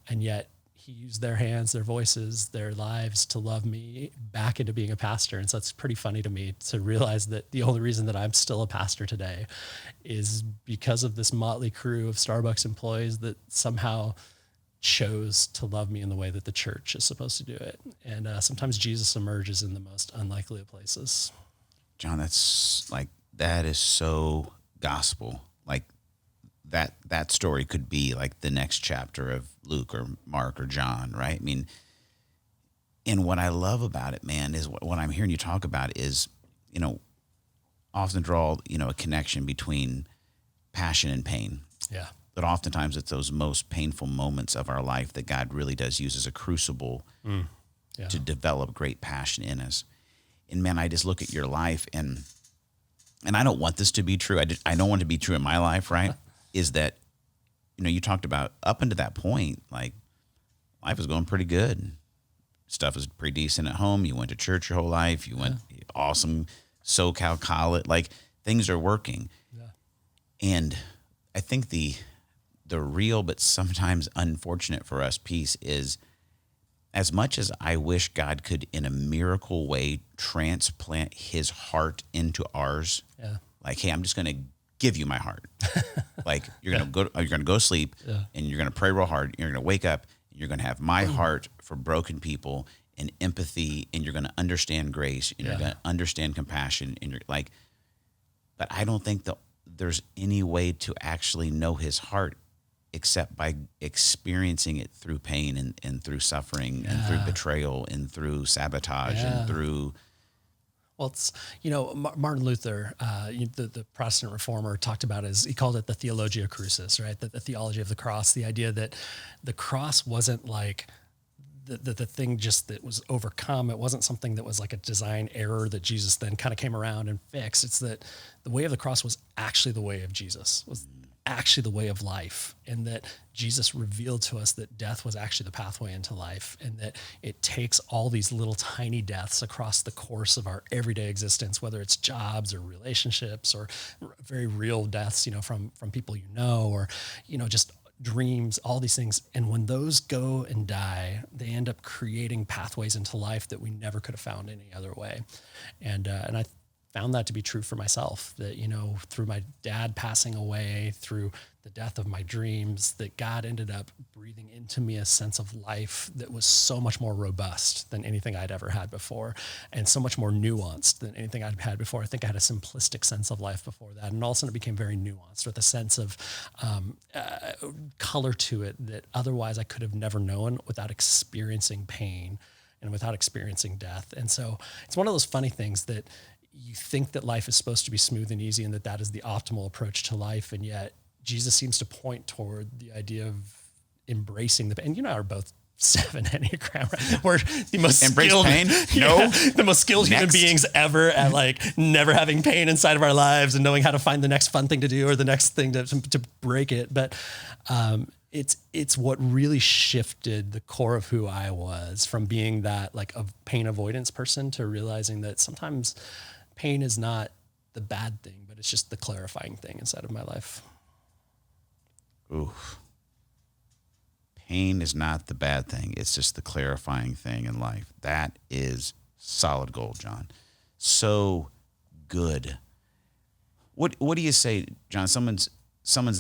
And yet he used their hands, their voices, their lives to love me back into being a pastor. And so it's pretty funny to me to realize that the only reason that I'm still a pastor today is because of this motley crew of Starbucks employees that somehow chose to love me in the way that the church is supposed to do it. And sometimes Jesus emerges in the most unlikely of places. John, that is so gospel. Like that story could be like the next chapter of Luke or Mark or John, right? I mean, and what I love about it, man, is what I'm hearing you talk about is, often draw, a connection between passion and pain. Yeah. But oftentimes it's those most painful moments of our life that God really does use as a crucible to develop great passion in us. And man, I just look at your life and I don't want this to be true. I don't want it to be true in my life, right? Is that, you talked about up until that point, like life was going pretty good. Stuff was pretty decent at home. You went to church your whole life. You went awesome SoCal college, like things are working. Yeah. And I think the real, but sometimes unfortunate for us piece is, as much as I wish God could, in a miracle way, transplant his heart into ours, like, hey, I'm just going to give you my heart. Like, you're going to go to sleep and you're going to pray real hard. You're going to wake up and you're going to have my heart for broken people and empathy, and you're going to understand grace, and you're going to understand compassion. And you're like, But I don't think that there's any way to actually know his heart except by experiencing it through pain and through suffering and through betrayal and through sabotage and through. Well, it's, Martin Luther, the Protestant reformer, talked about he called it the theologia crucis, right? The theology of the cross, the idea that the cross wasn't like the thing just that was overcome. It wasn't something that was like a design error that Jesus then kind of came around and fixed. It's that the way of the cross was actually the way of Jesus, was actually the way of life, and that Jesus revealed to us that death was actually the pathway into life, and that it takes all these little tiny deaths across the course of our everyday existence, whether it's jobs or relationships or very real deaths, from people or, just dreams, all these things. And when those go and die, they end up creating pathways into life that we never could have found any other way. And I found that to be true for myself, that, through my dad passing away, through the death of my dreams, that God ended up breathing into me a sense of life that was so much more robust than anything I'd ever had before, and so much more nuanced than anything I'd had before. I think I had a simplistic sense of life before that, and all of a sudden it became very nuanced with a sense of color to it that otherwise I could have never known without experiencing pain and without experiencing death. And so it's one of those funny things that you think that life is supposed to be smooth and easy and that is the optimal approach to life. And yet Jesus seems to point toward the idea of embracing the pain. And you and I are both 7 Enneagram, right? We're the most embrace skilled, pain? No. The most skilled human beings ever at like never having pain inside of our lives and knowing how to find the next fun thing to do or the next thing to break it. But it's what really shifted the core of who I was, from being that like a pain avoidance person to realizing that sometimes pain is not the bad thing, but it's just the clarifying thing inside of my life. Ooh. Pain is not the bad thing. It's just the clarifying thing in life. That is solid gold, John. So good. What do you say, John? Someone's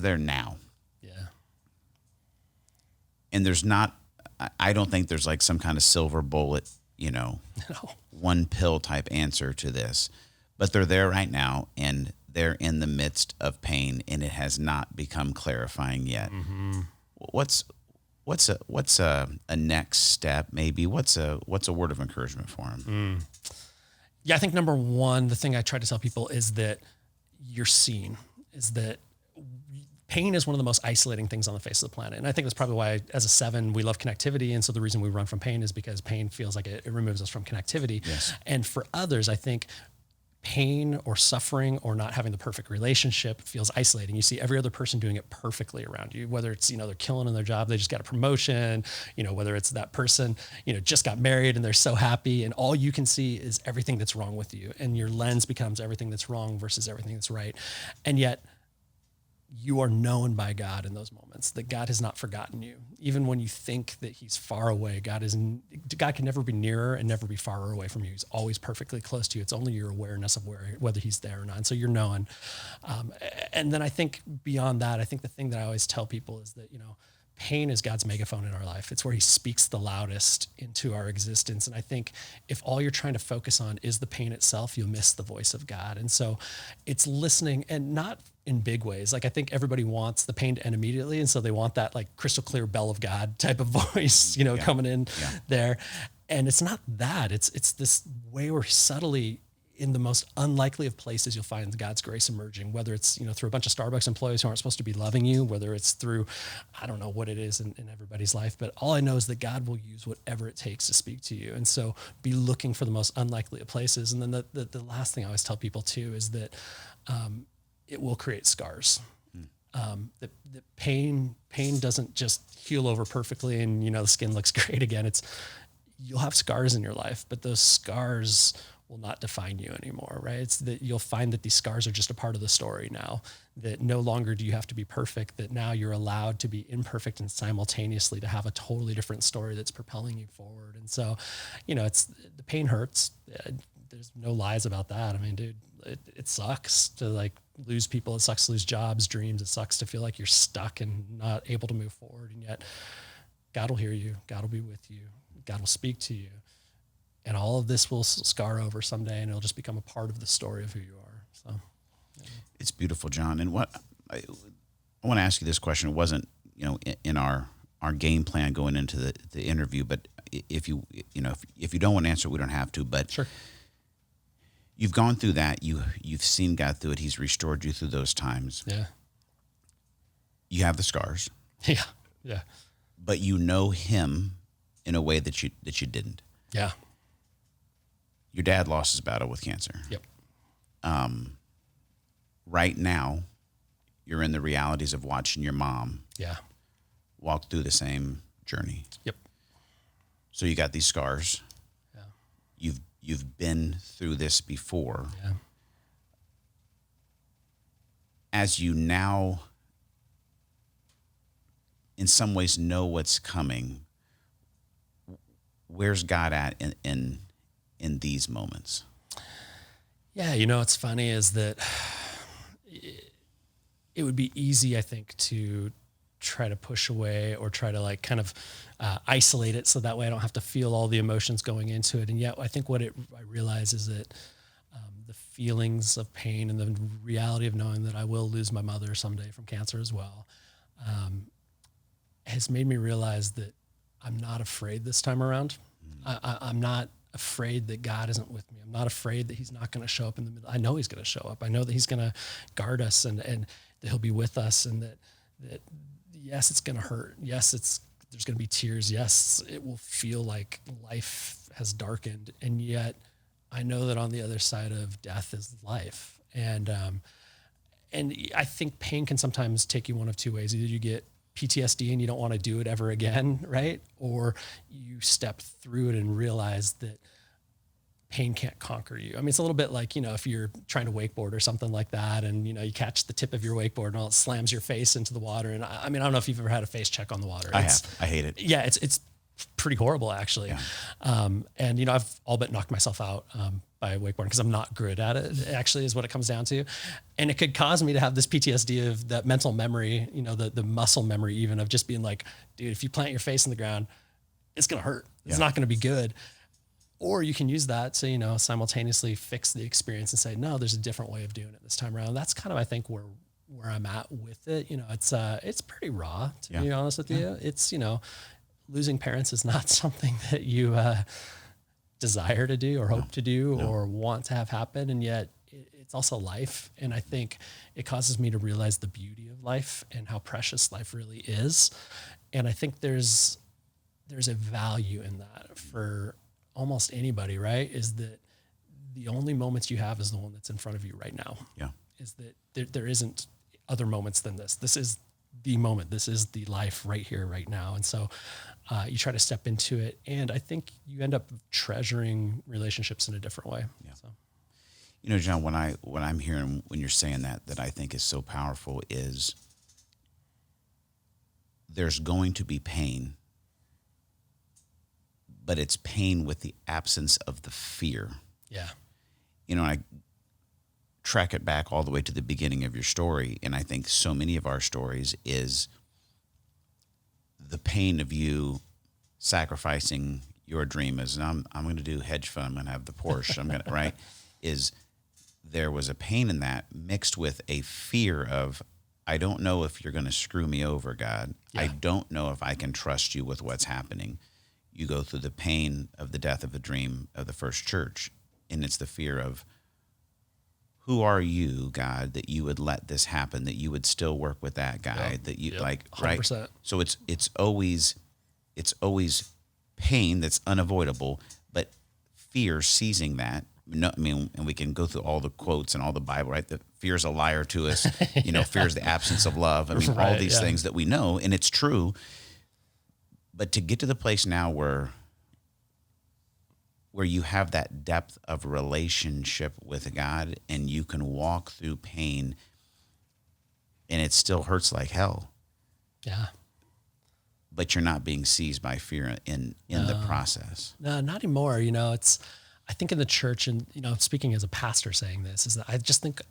there now. Yeah. And I don't think there's like some kind of silver bullet, No. one pill type answer to this, but they're there right now and they're in the midst of pain and it has not become clarifying yet. Mm-hmm. What's a next step? Maybe what's a word of encouragement for them? Yeah, I think number one, the thing I try to tell people is that you're seen, is that pain is one of the most isolating things on the face of the planet. And I think that's probably why as a 7, we love connectivity. And so the reason we run from pain is because pain feels like it removes us from connectivity. Yes. And for others, I think pain or suffering or not having the perfect relationship feels isolating. You see every other person doing it perfectly around you, whether it's, they're killing in their job, they just got a promotion, whether it's that person, just got married and they're so happy, and all you can see is everything that's wrong with you. And your lens becomes everything that's wrong versus everything that's right. And yet you are known by God in those moments, that God has not forgotten you. Even when you think that he's far away, God can never be nearer and never be farther away from you. He's always perfectly close to you. It's only your awareness of whether he's there or not. And so you're known. And then I think beyond that, I think the thing that I always tell people is that, pain is God's megaphone in our life. It's where he speaks the loudest into our existence. And I think if all you're trying to focus on is the pain itself, you'll miss the voice of God. And so it's listening, and not in big ways. Like I think everybody wants the pain to end immediately. And so they want that like crystal clear bell of God type of voice, coming in there. And it's not that. It's this way where subtly, in the most unlikely of places, you'll find God's grace emerging, whether it's, through a bunch of Starbucks employees who aren't supposed to be loving you, whether it's through, I don't know what it is in everybody's life, but all I know is that God will use whatever it takes to speak to you. And so be looking for the most unlikely of places. And then the last thing I always tell people too, is that it will create scars. The pain doesn't just heal over perfectly and, the skin looks great again. You'll have scars in your life, but those scars will not define you anymore, right? It's that you'll find that these scars are just a part of the story now, that no longer do you have to be perfect, that now you're allowed to be imperfect and simultaneously to have a totally different story that's propelling you forward. And so, the pain hurts. There's no lies about that. I mean, dude, it sucks to like lose people. It sucks to lose jobs, dreams. It sucks to feel like you're stuck and not able to move forward. And yet God will hear you. God will be with you. God will speak to you. And all of this will scar over someday, and it'll just become a part of the story of who you are. So, It's beautiful, John. And what I want to ask you this question. It wasn't, in our game plan going into the interview, but if you don't want to answer, we don't have to, but Sure. You've gone through that. You've seen God through it. He's restored you through those times. Yeah. You have the scars. Yeah. Yeah. But you know him in a way that you didn't. Yeah. Your dad lost his battle with cancer. Yep. Right now, you're in the realities of watching your mom Yeah. walk through the same journey. Yep. So you got these scars. Yeah. You've been through this before. Yeah. As you now, in some ways, know what's coming, where's God at in these moments? Yeah. What's funny is that it would be easy, I think, to try to push away or try to kind of isolate it so that way I don't have to feel all the emotions going into it. And yet I think I realize is that the feelings of pain and the reality of knowing that I will lose my mother someday from cancer as well has made me realize that I'm not afraid this time around. I'm not afraid that God isn't with me. I'm not afraid that he's not going to show up in the middle. I know he's going to show up. I know that he's going to guard us and that he'll be with us, and that yes, it's going to hurt. Yes, there's going to be tears. Yes, it will feel like life has darkened. And yet I know that on the other side of death is life. And I think pain can sometimes take you one of two ways. Either you get PTSD and you don't want to do it ever again, right? Or you step through it and realize that pain can't conquer you. I mean, it's a little bit like, if you're trying to wakeboard or something like that, and, you catch the tip of your wakeboard and all it slams your face into the water. And I don't know if you've ever had a face check on the water. I have. I hate it. Yeah. It's pretty horrible actually. Yeah. And, I've all but knocked myself out, by wakeboarding because I'm not good at it, actually, is what it comes down to. And it could cause me to have this PTSD of that mental memory, the muscle memory, even of just being like, dude, if you plant your face in the ground, it's going to hurt. It's not going to be good. Or you can use that to, simultaneously fix the experience and say, no, there's a different way of doing it this time around. That's kind of, I think, where I'm at with it. It's pretty raw, to be honest with you. It's, losing parents is not something that you desire to do or hope to do or want to have happen. And yet it's also life. And I think it causes me to realize the beauty of life and how precious life really is. And I think there's a value in that for almost anybody, right? Is that the only moments you have is the one that's in front of you right now. Yeah. Is that there isn't other moments than this. This is the moment. This is the life right here, right now. And so you try to step into it. And I think you end up treasuring relationships in a different way. Yeah. So. John, what I'm hearing when you're saying that I think is so powerful is there's going to be pain, but it's pain with the absence of the fear. Yeah. I track it back all the way to the beginning of your story, and I think so many of our stories is the pain of you sacrificing your dream as I'm going to do hedge fund, I'm going to have the Porsche, I'm going to, right? Is there was a pain in that mixed with a fear of, I don't know if you're going to screw me over, God. Yeah. I don't know if I can trust you with what's happening. You go through the pain of the death of the dream of the first church, and it's the fear of, who are you, God, that you would let this happen, that you would still work with that guy, that you 100%. Right? So it's always pain that's unavoidable, but fear seizing that. No, I mean, and we can go through all the quotes and all the Bible, right? That fear is a liar to us. Fear is the absence of love. I mean, all these things that we know, and it's true. But to get to the place now where you have that depth of relationship with God and you can walk through pain and it still hurts like hell. Yeah. But you're not being seized by fear in the process. No, not anymore. I think in the church, and, speaking as a pastor saying this, is that I think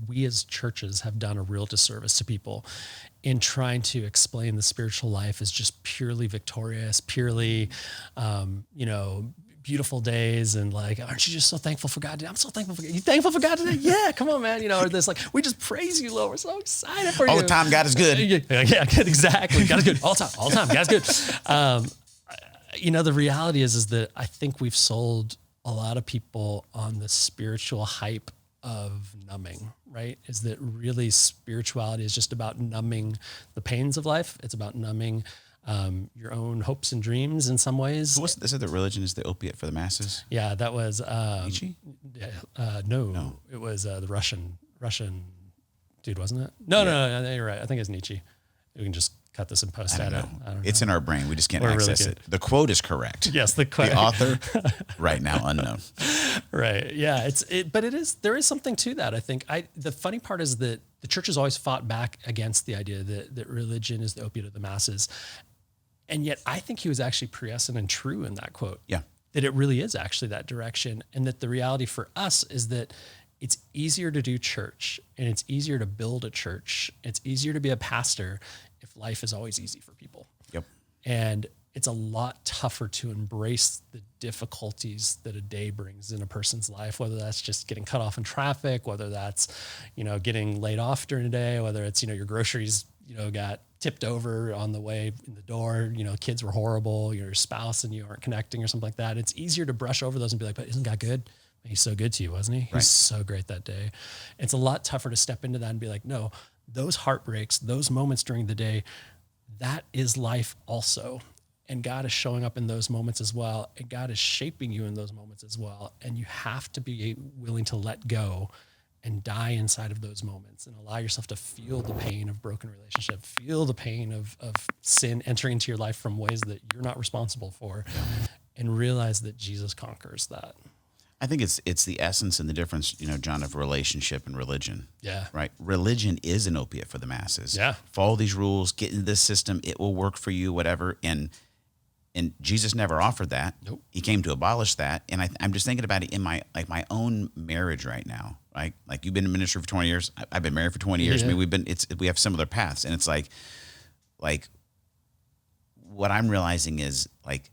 we as churches have done a real disservice to people in trying to explain the spiritual life as just purely victorious, purely, beautiful days and like, aren't you just so thankful for God today? I'm so thankful for God. You thankful for God today? Yeah, come on, man. Or this like, we just praise you, Lord. We're so excited for you. All the time, God is good. Yeah, exactly. God is good all the time. God's good. The reality is that I think we've sold a lot of people on the spiritual hype of numbing, right? Is that really spirituality is just about numbing the pains of life. It's about numbing your own hopes and dreams in some ways. What's this? That religion is the opiate for the masses? Yeah, that was Nietzsche? No, it was the Russian dude, wasn't it? No, you're right. I think it's Nietzsche. We can just cut this and post at it. I don't know. It's in our brain. We just can't We're access really it. The quote is correct. Yes, the quote. The author, right now unknown. Right. Yeah. But there is something to that. I think the funny part is that the church has always fought back against the idea that religion is the opiate of the masses. And yet I think he was actually prescient and true in that quote. Yeah. That it really is actually that direction. And that the reality for us is that it's easier to do church and it's easier to build a church. It's easier to be a pastor if life is always easy for people. Yep. And it's a lot tougher to embrace the difficulties that a day brings in a person's life, whether that's just getting cut off in traffic, whether that's, getting laid off during the day, whether it's, your groceries, got tipped over on the way in the door, kids were horrible, your spouse and you aren't connecting or something like that. It's easier to brush over those and be like, but isn't God good? He's so good to you, wasn't he? Right. He's so great that day. It's a lot tougher to step into that and be like, no, those heartbreaks, those moments during the day, that is life also. And God is showing up in those moments as well. And God is shaping you in those moments as well. And you have to be willing to let go and die inside of those moments and allow yourself to feel the pain of broken relationship, feel the pain of sin entering into your life from ways that you're not responsible for, and realize that Jesus conquers that. I think it's the essence and the difference, John, of relationship and religion. Yeah. Right. Religion is an opiate for the masses. Yeah. Follow these rules, get into this system. It will work for you, whatever. And Jesus never offered that. Nope. He came to abolish that. And I'm just thinking about it in my own marriage right now, right? Like you've been in ministry for 20 years. I've been married for 20 years. Yeah. I mean, we have similar paths. And it's like what I'm realizing is like,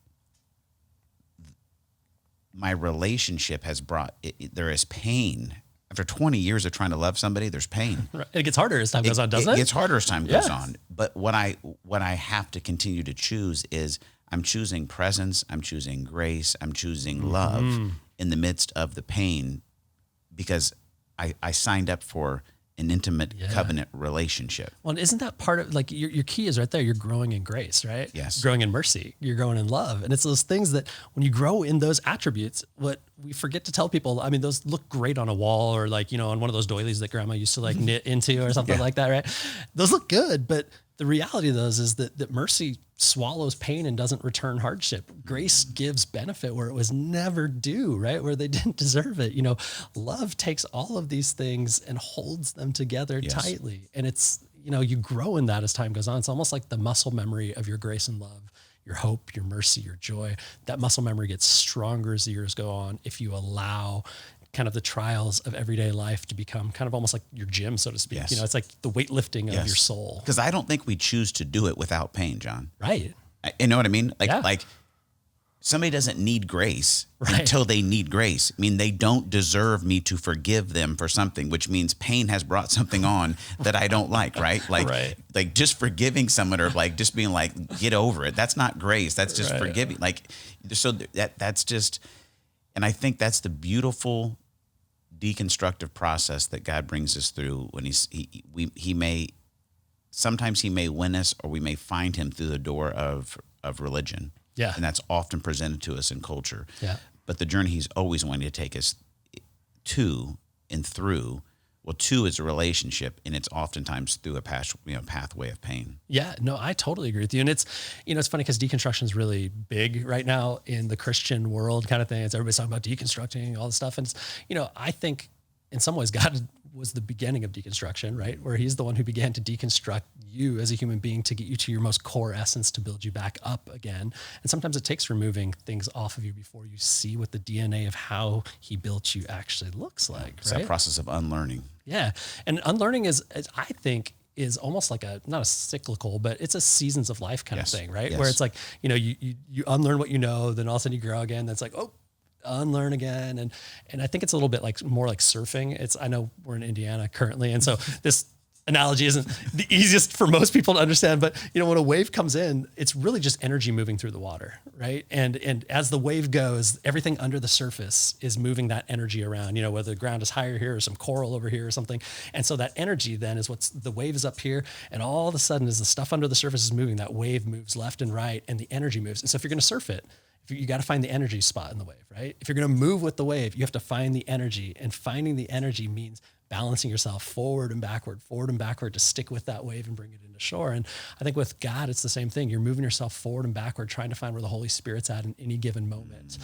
my relationship has brought, there is pain. After 20 years of trying to love somebody, there's pain. Right. It gets harder as time goes on, doesn't it? It gets harder as time goes on. But what I have to continue to choose is I'm choosing presence, I'm choosing grace, I'm choosing love in the midst of the pain because I signed up for an intimate covenant relationship. Well, isn't that part of like your key is right there? You're growing in grace, right? Yes. Growing in mercy. You're growing in love. And it's those things that when you grow in those attributes, what we forget to tell people, I mean, those look great on a wall or like, on one of those doilies that grandma used to like knit into or something like that, right? Those look good, but the reality of those is that mercy swallows pain and doesn't return hardship. Grace gives benefit where it was never due, right? Where they didn't deserve it. Love takes all of these things and holds them together tightly. And it's, you grow in that as time goes on. It's almost like the muscle memory of your grace and love, your hope, your mercy, your joy. That muscle memory gets stronger as the years go on if you allow kind of the trials of everyday life to become kind of almost like your gym, so to speak. Yes. It's like the weightlifting of your soul. Because I don't think we choose to do it without pain, John. Right. You know what I mean? Like somebody doesn't need grace until they need grace. I mean, they don't deserve me to forgive them for something, which means pain has brought something on that I don't like, right? Like just forgiving someone or like just being like, get over it. That's not grace. That's just forgiving. Like, so that's just, and I think that's the beautiful deconstructive process that God brings us through when he may win us or we may find him through the door of religion. Yeah. And that's often presented to us in culture. Yeah. But the journey he's always wanting to take us to and through, well, two is a relationship, and it's oftentimes through a pathway of pain. Yeah, no, I totally agree with you. And it's, it's funny because deconstruction is really big right now in the Christian world kind of thing. It's everybody's talking about deconstructing all this stuff. And it's, I think in some ways God was the beginning of deconstruction, right? Where he's the one who began to deconstruct you as a human being to get you to your most core essence, to build you back up again. And sometimes it takes removing things off of you before you see what the DNA of how he built you actually looks like. It's that process of unlearning. Yeah. And unlearning is, I think, is almost like not a cyclical, but it's a seasons of life kind of thing, right? Yes. Where it's like, you unlearn what you know, then all of a sudden you grow again. That's like, oh, unlearn again. And I think it's a little bit like more like surfing. I know we're in Indiana currently. And so this analogy isn't the easiest for most people to understand, but when a wave comes in, it's really just energy moving through the water, right? And as the wave goes, everything under the surface is moving that energy around, whether the ground is higher here or some coral over here or something. And so that energy then is the wave is up here, and all of a sudden as the stuff under the surface is moving, that wave moves left and right and the energy moves. And so if you're going to surf it, you got to find the energy spot in the wave, right? If you're going to move with the wave, you have to find the energy, and finding the energy means balancing yourself forward and backward to stick with that wave and bring it into shore. And I think with God, it's the same thing. You're moving yourself forward and backward, trying to find where the Holy Spirit's at in any given moment,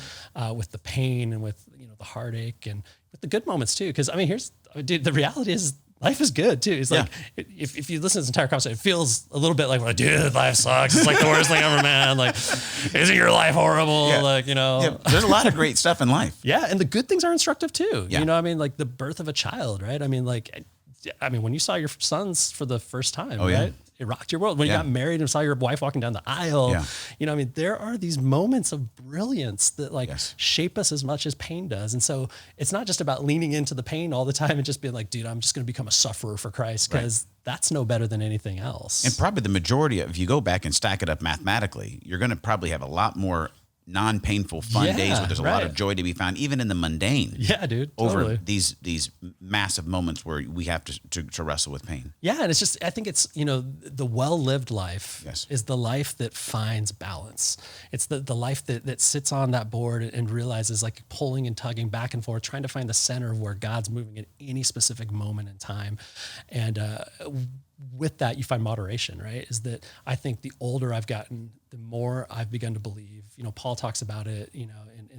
with the pain and with, the heartache and with the good moments too. Cause the reality is life is good too. It's like, if you listen to this entire conversation, it feels a little bit like, well, dude, life sucks. It's like the worst thing ever, man. Like, isn't your life horrible? Yeah. Like, Yeah. There's a lot of great stuff in life. Yeah. And the good things are instructive too. Yeah. Like the birth of a child, right? When you saw your sons for the first time, Oh, yeah. right? It rocked your world. When you got married and saw your wife walking down the aisle, there are these moments of brilliance that shape us as much as pain does. And so it's not just about leaning into the pain all the time and just being like, dude, I'm just going to become a sufferer for Christ, because that's no better than anything else. And probably the majority if you go back and stack it up mathematically, you're going to probably have a lot more non-painful fun days where there's a lot of joy to be found, even in the mundane. Yeah, dude. Over Totally. these massive moments where we have to wrestle with pain. Yeah, and it's just, I think it's, the well-lived life is the life that finds balance. It's the life that sits on that board and realizes, like, pulling and tugging back and forth, trying to find the center of where God's moving at any specific moment in time. And with that, you find moderation, right? Is that I think the older I've gotten, the more I've begun to believe, Paul talks about it, in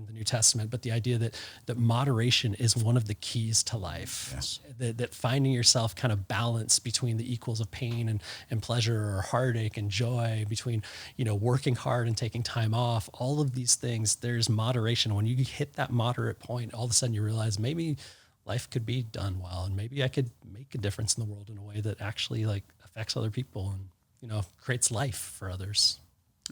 the New Testament, but the idea that moderation is one of the keys to life. Yes. That finding yourself kind of balance between the equals of pain and pleasure, or heartache and joy, between, working hard and taking time off, all of these things, there's moderation. When you hit that moderate point, all of a sudden you realize maybe life could be done well, and maybe I could make a difference in the world in a way that actually affects other people and, creates life for others.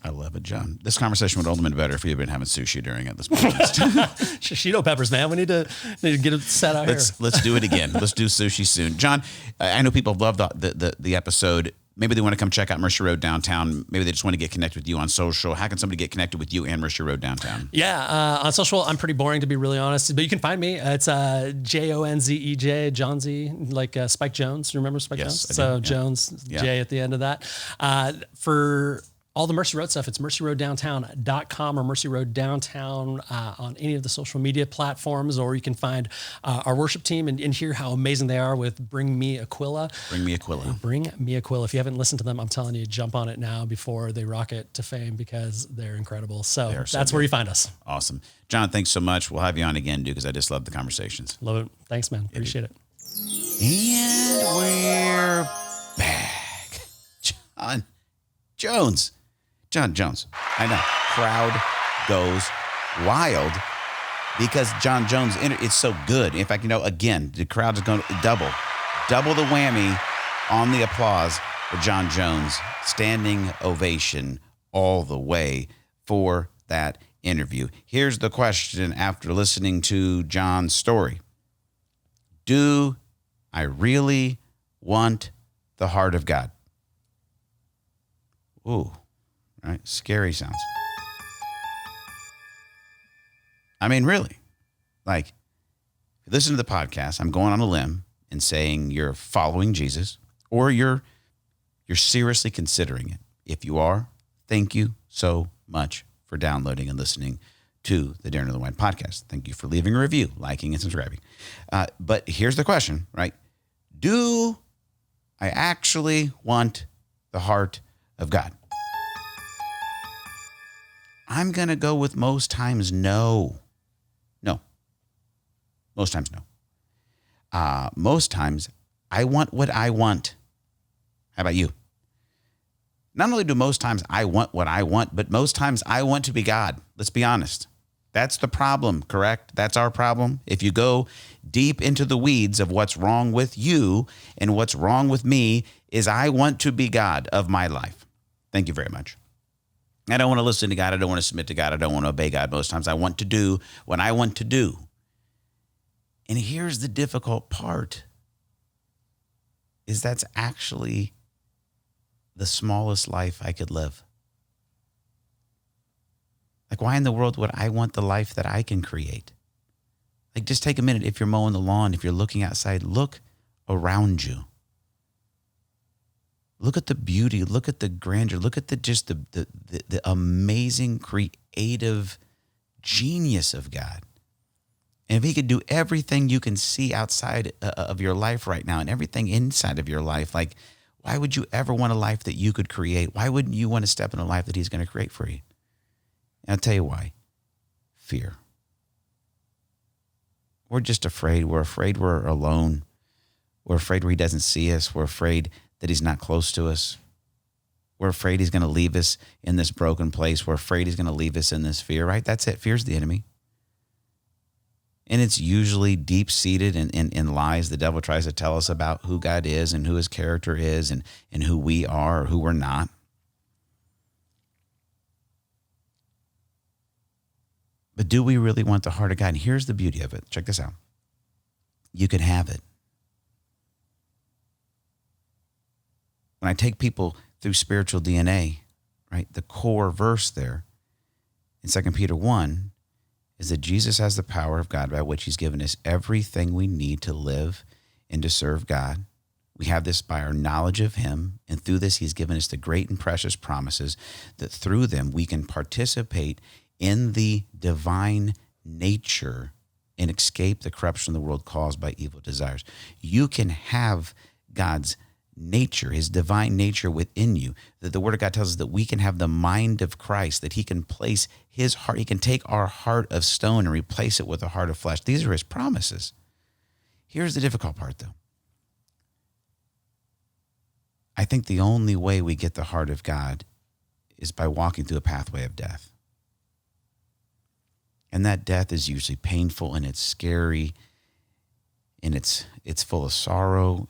I love it, John. This conversation would only have been better if you'd been having sushi during it this point. Shishito peppers, man. We need to get it set out here. Let's do it again. Let's do sushi soon. John, I know people love the episode. Maybe they want to come check out Mercy Road Downtown. Maybe they just want to get connected with you on social. How can somebody get connected with you and Mercy Road Downtown? Yeah, on social, I'm pretty boring, to be really honest, but you can find me. It's Jonzej, John Z, like Spike Jones. You remember Spike Jones? So Jones, J at the end of that. For all the Mercy Road stuff, it's mercyroaddowntown.com or Mercy Road Downtown on any of the social media platforms, or you can find our worship team and hear how amazing they are with Bring Me Aquila. Bring Me Aquila. Bring Me Aquila. If you haven't listened to them, I'm telling you, jump on it now before they rocket to fame, because they're incredible. So that's where you find us. Awesome. John, thanks so much. We'll have you on again, dude, because I just love the conversations. Love it. Thanks, man. Appreciate it. And we're back. John Jones. I know. Crowd goes wild because John Jones, it's so good. In fact, again, the crowd is going to double the whammy on the applause for John Jones. Standing ovation all the way for that interview. Here's the question after listening to John's story. Do I really want the heart of God? Ooh. Right? Scary sounds. I mean, really, listen to the podcast. I'm going on a limb and saying you're following Jesus, or you're seriously considering it. If you are, thank you so much for downloading and listening to the Daron Earlewine podcast. Thank you for leaving a review, liking, and subscribing. But here's the question, right? Do I actually want the heart of God? I'm going to go with most times no. No. Most times no. Most times I want what I want. How about you? Not only do most times I want what I want, but most times I want to be God. Let's be honest. That's the problem, correct? That's our problem. If you go deep into the weeds of what's wrong with you and what's wrong with me, is I want to be God of my life. Thank you very much. I don't want to listen to God. I don't want to submit to God. I don't want to obey God most times. I want to do what I want to do. And here's the difficult part, is that's actually the smallest life I could live. Like, why in the world would I want the life that I can create? Like, just take a minute. If you're mowing the lawn, if you're looking outside, look around you. Look at the beauty. Look at the grandeur. Look at the amazing creative genius of God. And if he could do everything you can see outside of your life right now and everything inside of your life, like, why would you ever want a life that you could create? Why wouldn't you want to step in a life that he's going to create for you? And I'll tell you why. Fear. We're just afraid. We're afraid we're alone. We're afraid he doesn't see us. We're afraid that he's not close to us. We're afraid he's going to leave us in this broken place. We're afraid he's going to leave us in this fear, right? That's it. Fear's the enemy. And it's usually deep-seated in lies the devil tries to tell us about who God is and who his character is and who we are or who we're not. But do we really want the heart of God? And here's the beauty of it. Check this out. You can have it. When I take people through spiritual DNA, right, the core verse there in 2 Peter 1 is that Jesus has the power of God by which he's given us everything we need to live and to serve God. We have this by our knowledge of him, and through this he's given us the great and precious promises that through them we can participate in the divine nature and escape the corruption of the world caused by evil desires. You can have God's nature, his divine nature within you. That the word of God tells us that we can have the mind of Christ, that he can place his heart, he can take our heart of stone and replace it with a heart of flesh. These are his promises. Here's the difficult part, though. I think the only way we get the heart of God is by walking through a pathway of death. And that death is usually painful and it's scary and it's full of sorrow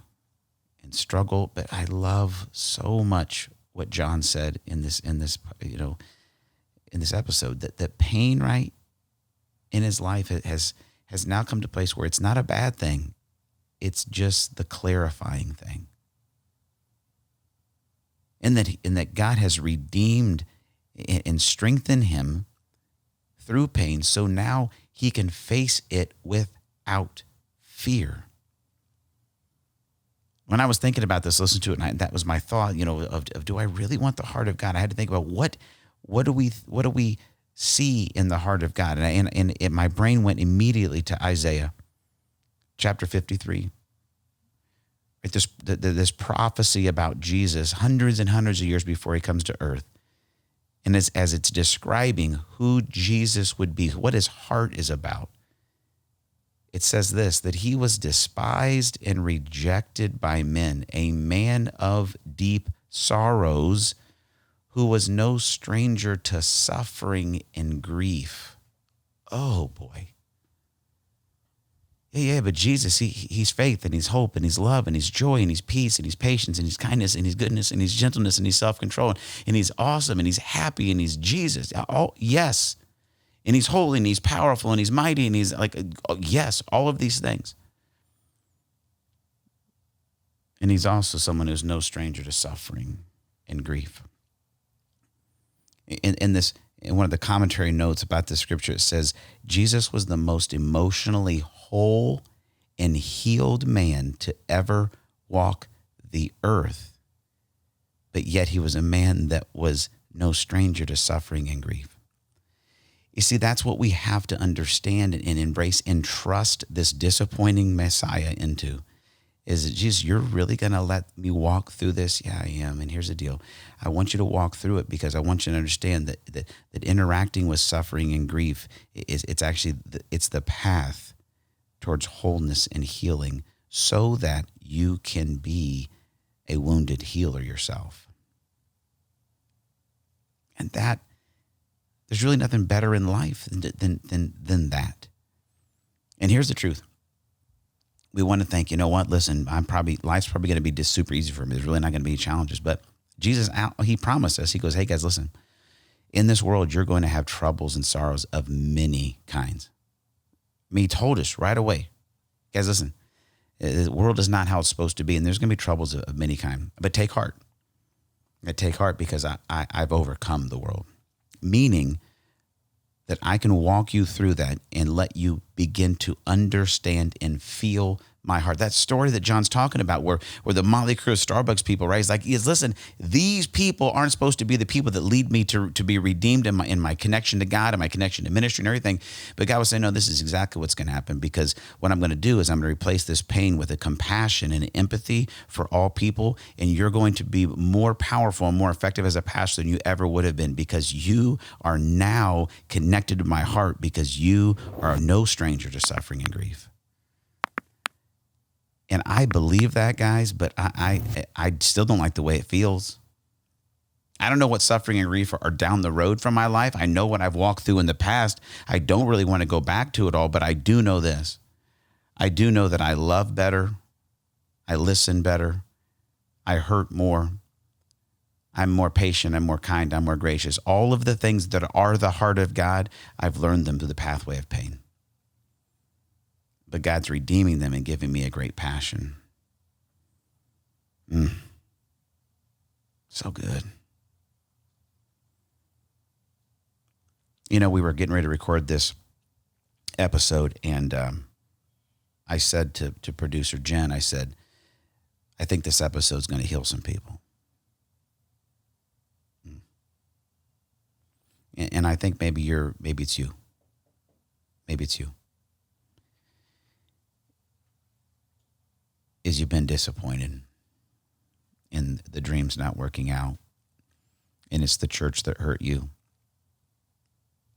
and struggle. But I love so much what John said in this episode, that pain, right, in his life has now come to a place where it's not a bad thing. It's just the clarifying thing. And that God has redeemed and strengthened him through pain, so now he can face it without fear. When I was thinking about this, listen to it, and that was my thought, of do I really want the heart of God? I had to think about what do we see in the heart of God, and my brain went immediately to Isaiah, chapter 53. This prophecy about Jesus hundreds and hundreds of years before he comes to earth. And as it's describing who Jesus would be, what his heart is about, it says this, that he was despised and rejected by men, a man of deep sorrows, who was no stranger to suffering and grief. Oh, boy. Yeah, but Jesus, he's faith and he's hope and he's love and he's joy and he's peace and he's patience and he's kindness and he's goodness and he's gentleness and he's self-control and he's awesome and he's happy and he's Jesus. Oh, yes. And he's holy and he's powerful and he's mighty and he's like, yes, all of these things. And he's also someone who's no stranger to suffering and grief. In one of the commentary notes about the scripture, it says, Jesus was the most emotionally whole and healed man to ever walk the earth. But yet he was a man that was no stranger to suffering and grief. You see, that's what we have to understand and embrace and trust this disappointing Messiah into. Is that, Jesus, you're really going to let me walk through this? Yeah, I am. And here's the deal. I want you to walk through it because I want you to understand that interacting with suffering and grief it's the path towards wholeness and healing so that you can be a wounded healer yourself. And that, there's really nothing better in life than that. And here's the truth. we want to think, you know what, listen, life's probably going to be just super easy for me. There's really not going to be challenges. But Jesus, he promised us, he goes, hey guys, listen, in this world, you're going to have troubles and sorrows of many kinds. I mean, he told us right away, guys, listen, the world is not how it's supposed to be. And there's going to be troubles of many kinds, but take heart. Take heart because I've overcome the world, meaning that I can walk you through that and let you begin to understand and feel my heart. That story that John's talking about where the Motley Crue Starbucks people, right? Listen, these people aren't supposed to be the people that lead me to be redeemed in my connection to God and my connection to ministry and everything. But God was saying, no, this is exactly what's going to happen, because what I'm going to do is I'm going to replace this pain with a compassion and empathy for all people. And you're going to be more powerful and more effective as a pastor than you ever would have been, because you are now connected to my heart, because you are no stranger to suffering and grief. And I believe that, guys, but I still don't like the way it feels. I don't know what suffering and grief are down the road from my life. I know what I've walked through in the past. I don't really want to go back to it all, but I do know this. I do know that I love better. I listen better. I hurt more. I'm more patient. I'm more kind. I'm more gracious. All of the things that are the heart of God, I've learned them through the pathway of pain. But God's redeeming them and giving me a great passion. So good. You know, we were getting ready to record this episode, and I said to producer Jen, I said, I think this episode's going to heal some people. And I think maybe it's you. Maybe it's you. Is you've been disappointed in the dreams not working out, and it's the church that hurt you.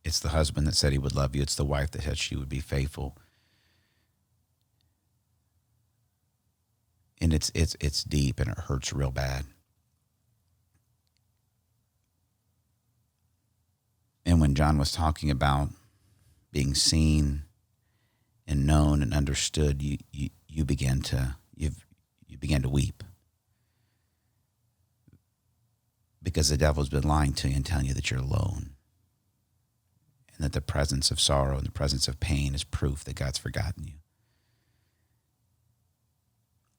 It's the husband that said he would love you. It's the wife that said she would be faithful. And it's deep, and it hurts real bad. And when John was talking about being seen and known and understood, you began to weep, because the devil's been lying to you and telling you that you're alone, and that the presence of sorrow and the presence of pain is proof that God's forgotten you.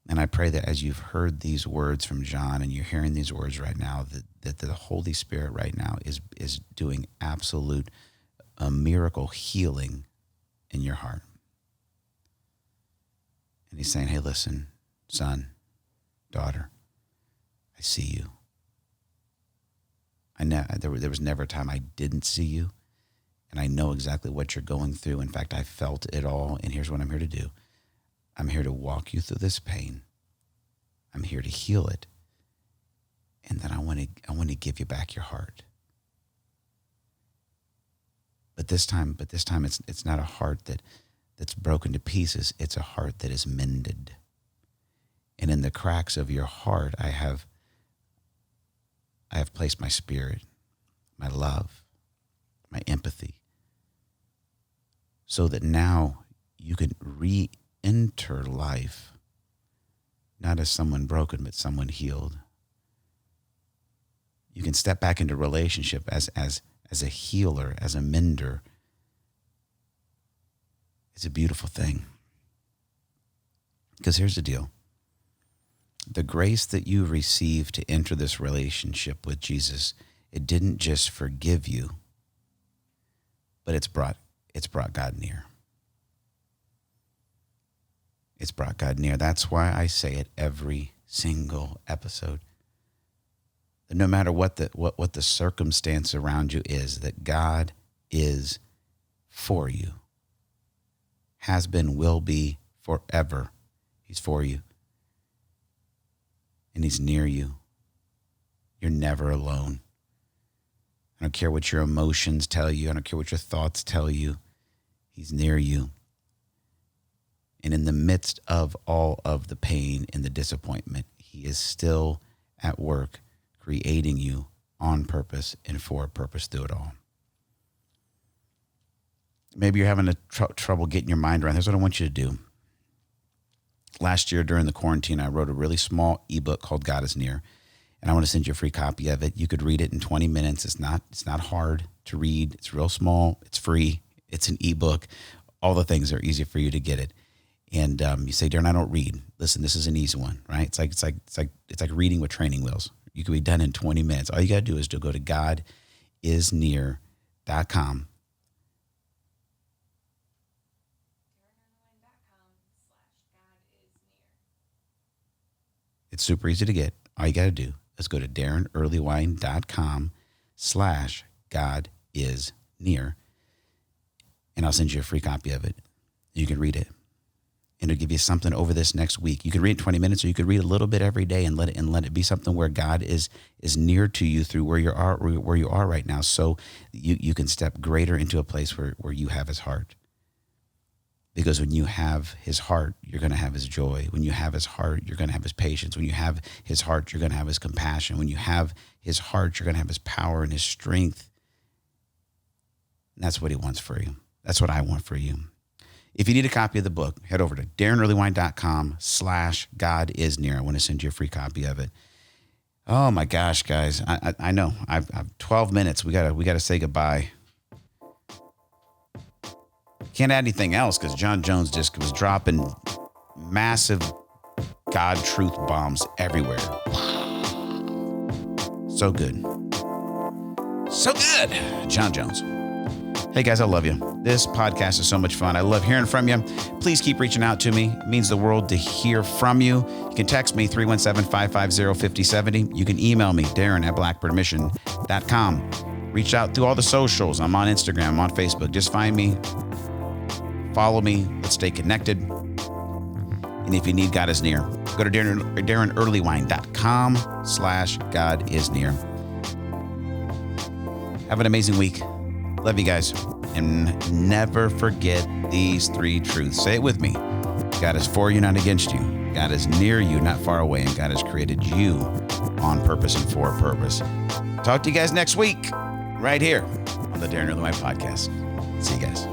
And I pray that as you've heard these words from John, and you're hearing these words right now, that the Holy Spirit right now is doing absolute miracle healing in your heart. And he's saying, hey, listen, son, daughter, I see you. There was never a time I didn't see you, and I know exactly what you're going through. In fact, I felt it all, and here's what I'm here to do. I'm here to walk you through this pain. I'm here to heal it, and then I want to give you back your heart. But this time it's not a heart that's broken to pieces. It's a heart that is mended. And in the cracks of your heart, I have placed my spirit, my love, my empathy, so that now you can re-enter life, not as someone broken, but someone healed. You can step back into relationship as a healer, as a mender. It's a beautiful thing. Because here's the deal. The grace that you received to enter this relationship with Jesus, it didn't just forgive you, but it's brought God near. It's brought God near. That's why I say it every single episode. That no matter what the circumstance around you is, that God is for you. Has been, will be, forever. He's for you. And he's near you. You're never alone. I don't care what your emotions tell you. I don't care what your thoughts tell you. He's near you. And in the midst of all of the pain and the disappointment, he is still at work creating you on purpose and for a purpose through it all. Maybe you're having trouble getting your mind around. Here's what I want you to do. Last year during the quarantine, I wrote a really small ebook called God is Near, and I want to send you a free copy of it. You could read it in 20 minutes. It's not hard to read. It's real small. It's free. It's an ebook. All the things are easy for you to get it. And you say, Daron, I don't read. Listen, this is an easy one, right? It's like reading with training wheels. You can be done in 20 minutes. All you got to do is to go to godisnear.com. It's super easy to get. All you got to do is go to DaronEarlewine.com/GodIsNear, and I'll send you a free copy of it. You can read it, and it'll give you something over this next week. You can read it in 20 minutes, or you could read a little bit every day and let it be something where God is near to you through where you are right now, so you can step greater into a place where you have his heart. Because when you have his heart, you're going to have his joy. When you have his heart, you're going to have his patience. When you have his heart, you're going to have his compassion. When you have his heart, you're going to have his power and his strength. And that's what he wants for you. That's what I want for you. If you need a copy of the book, head over to DaronEarlewine.com/GodIsNear. I want to send you a free copy of it. Oh my gosh, guys. I know. I've 12 minutes. We gotta say goodbye. Can't add anything else because John Jones just was dropping massive God truth bombs everywhere. So good. So good. John Jones. Hey guys, I love you. This podcast is so much fun. I love hearing from you. Please keep reaching out to me. It means the world to hear from you. You can text me 317-550-5070. You can email me, Daron@blackbirdmission.com. Reach out through all the socials. I'm on Instagram, I'm on Facebook. Just find me. Follow me. Let's stay connected. And if you need God is Near, go to DaronEarlewine.com/GodIsNear. Have an amazing week. Love you guys. And never forget these 3 truths. Say it with me. God is for you, not against you. God is near you, not far away. And God has created you on purpose and for a purpose. Talk to you guys next week, right here on the Daron Earlewine podcast. See you guys.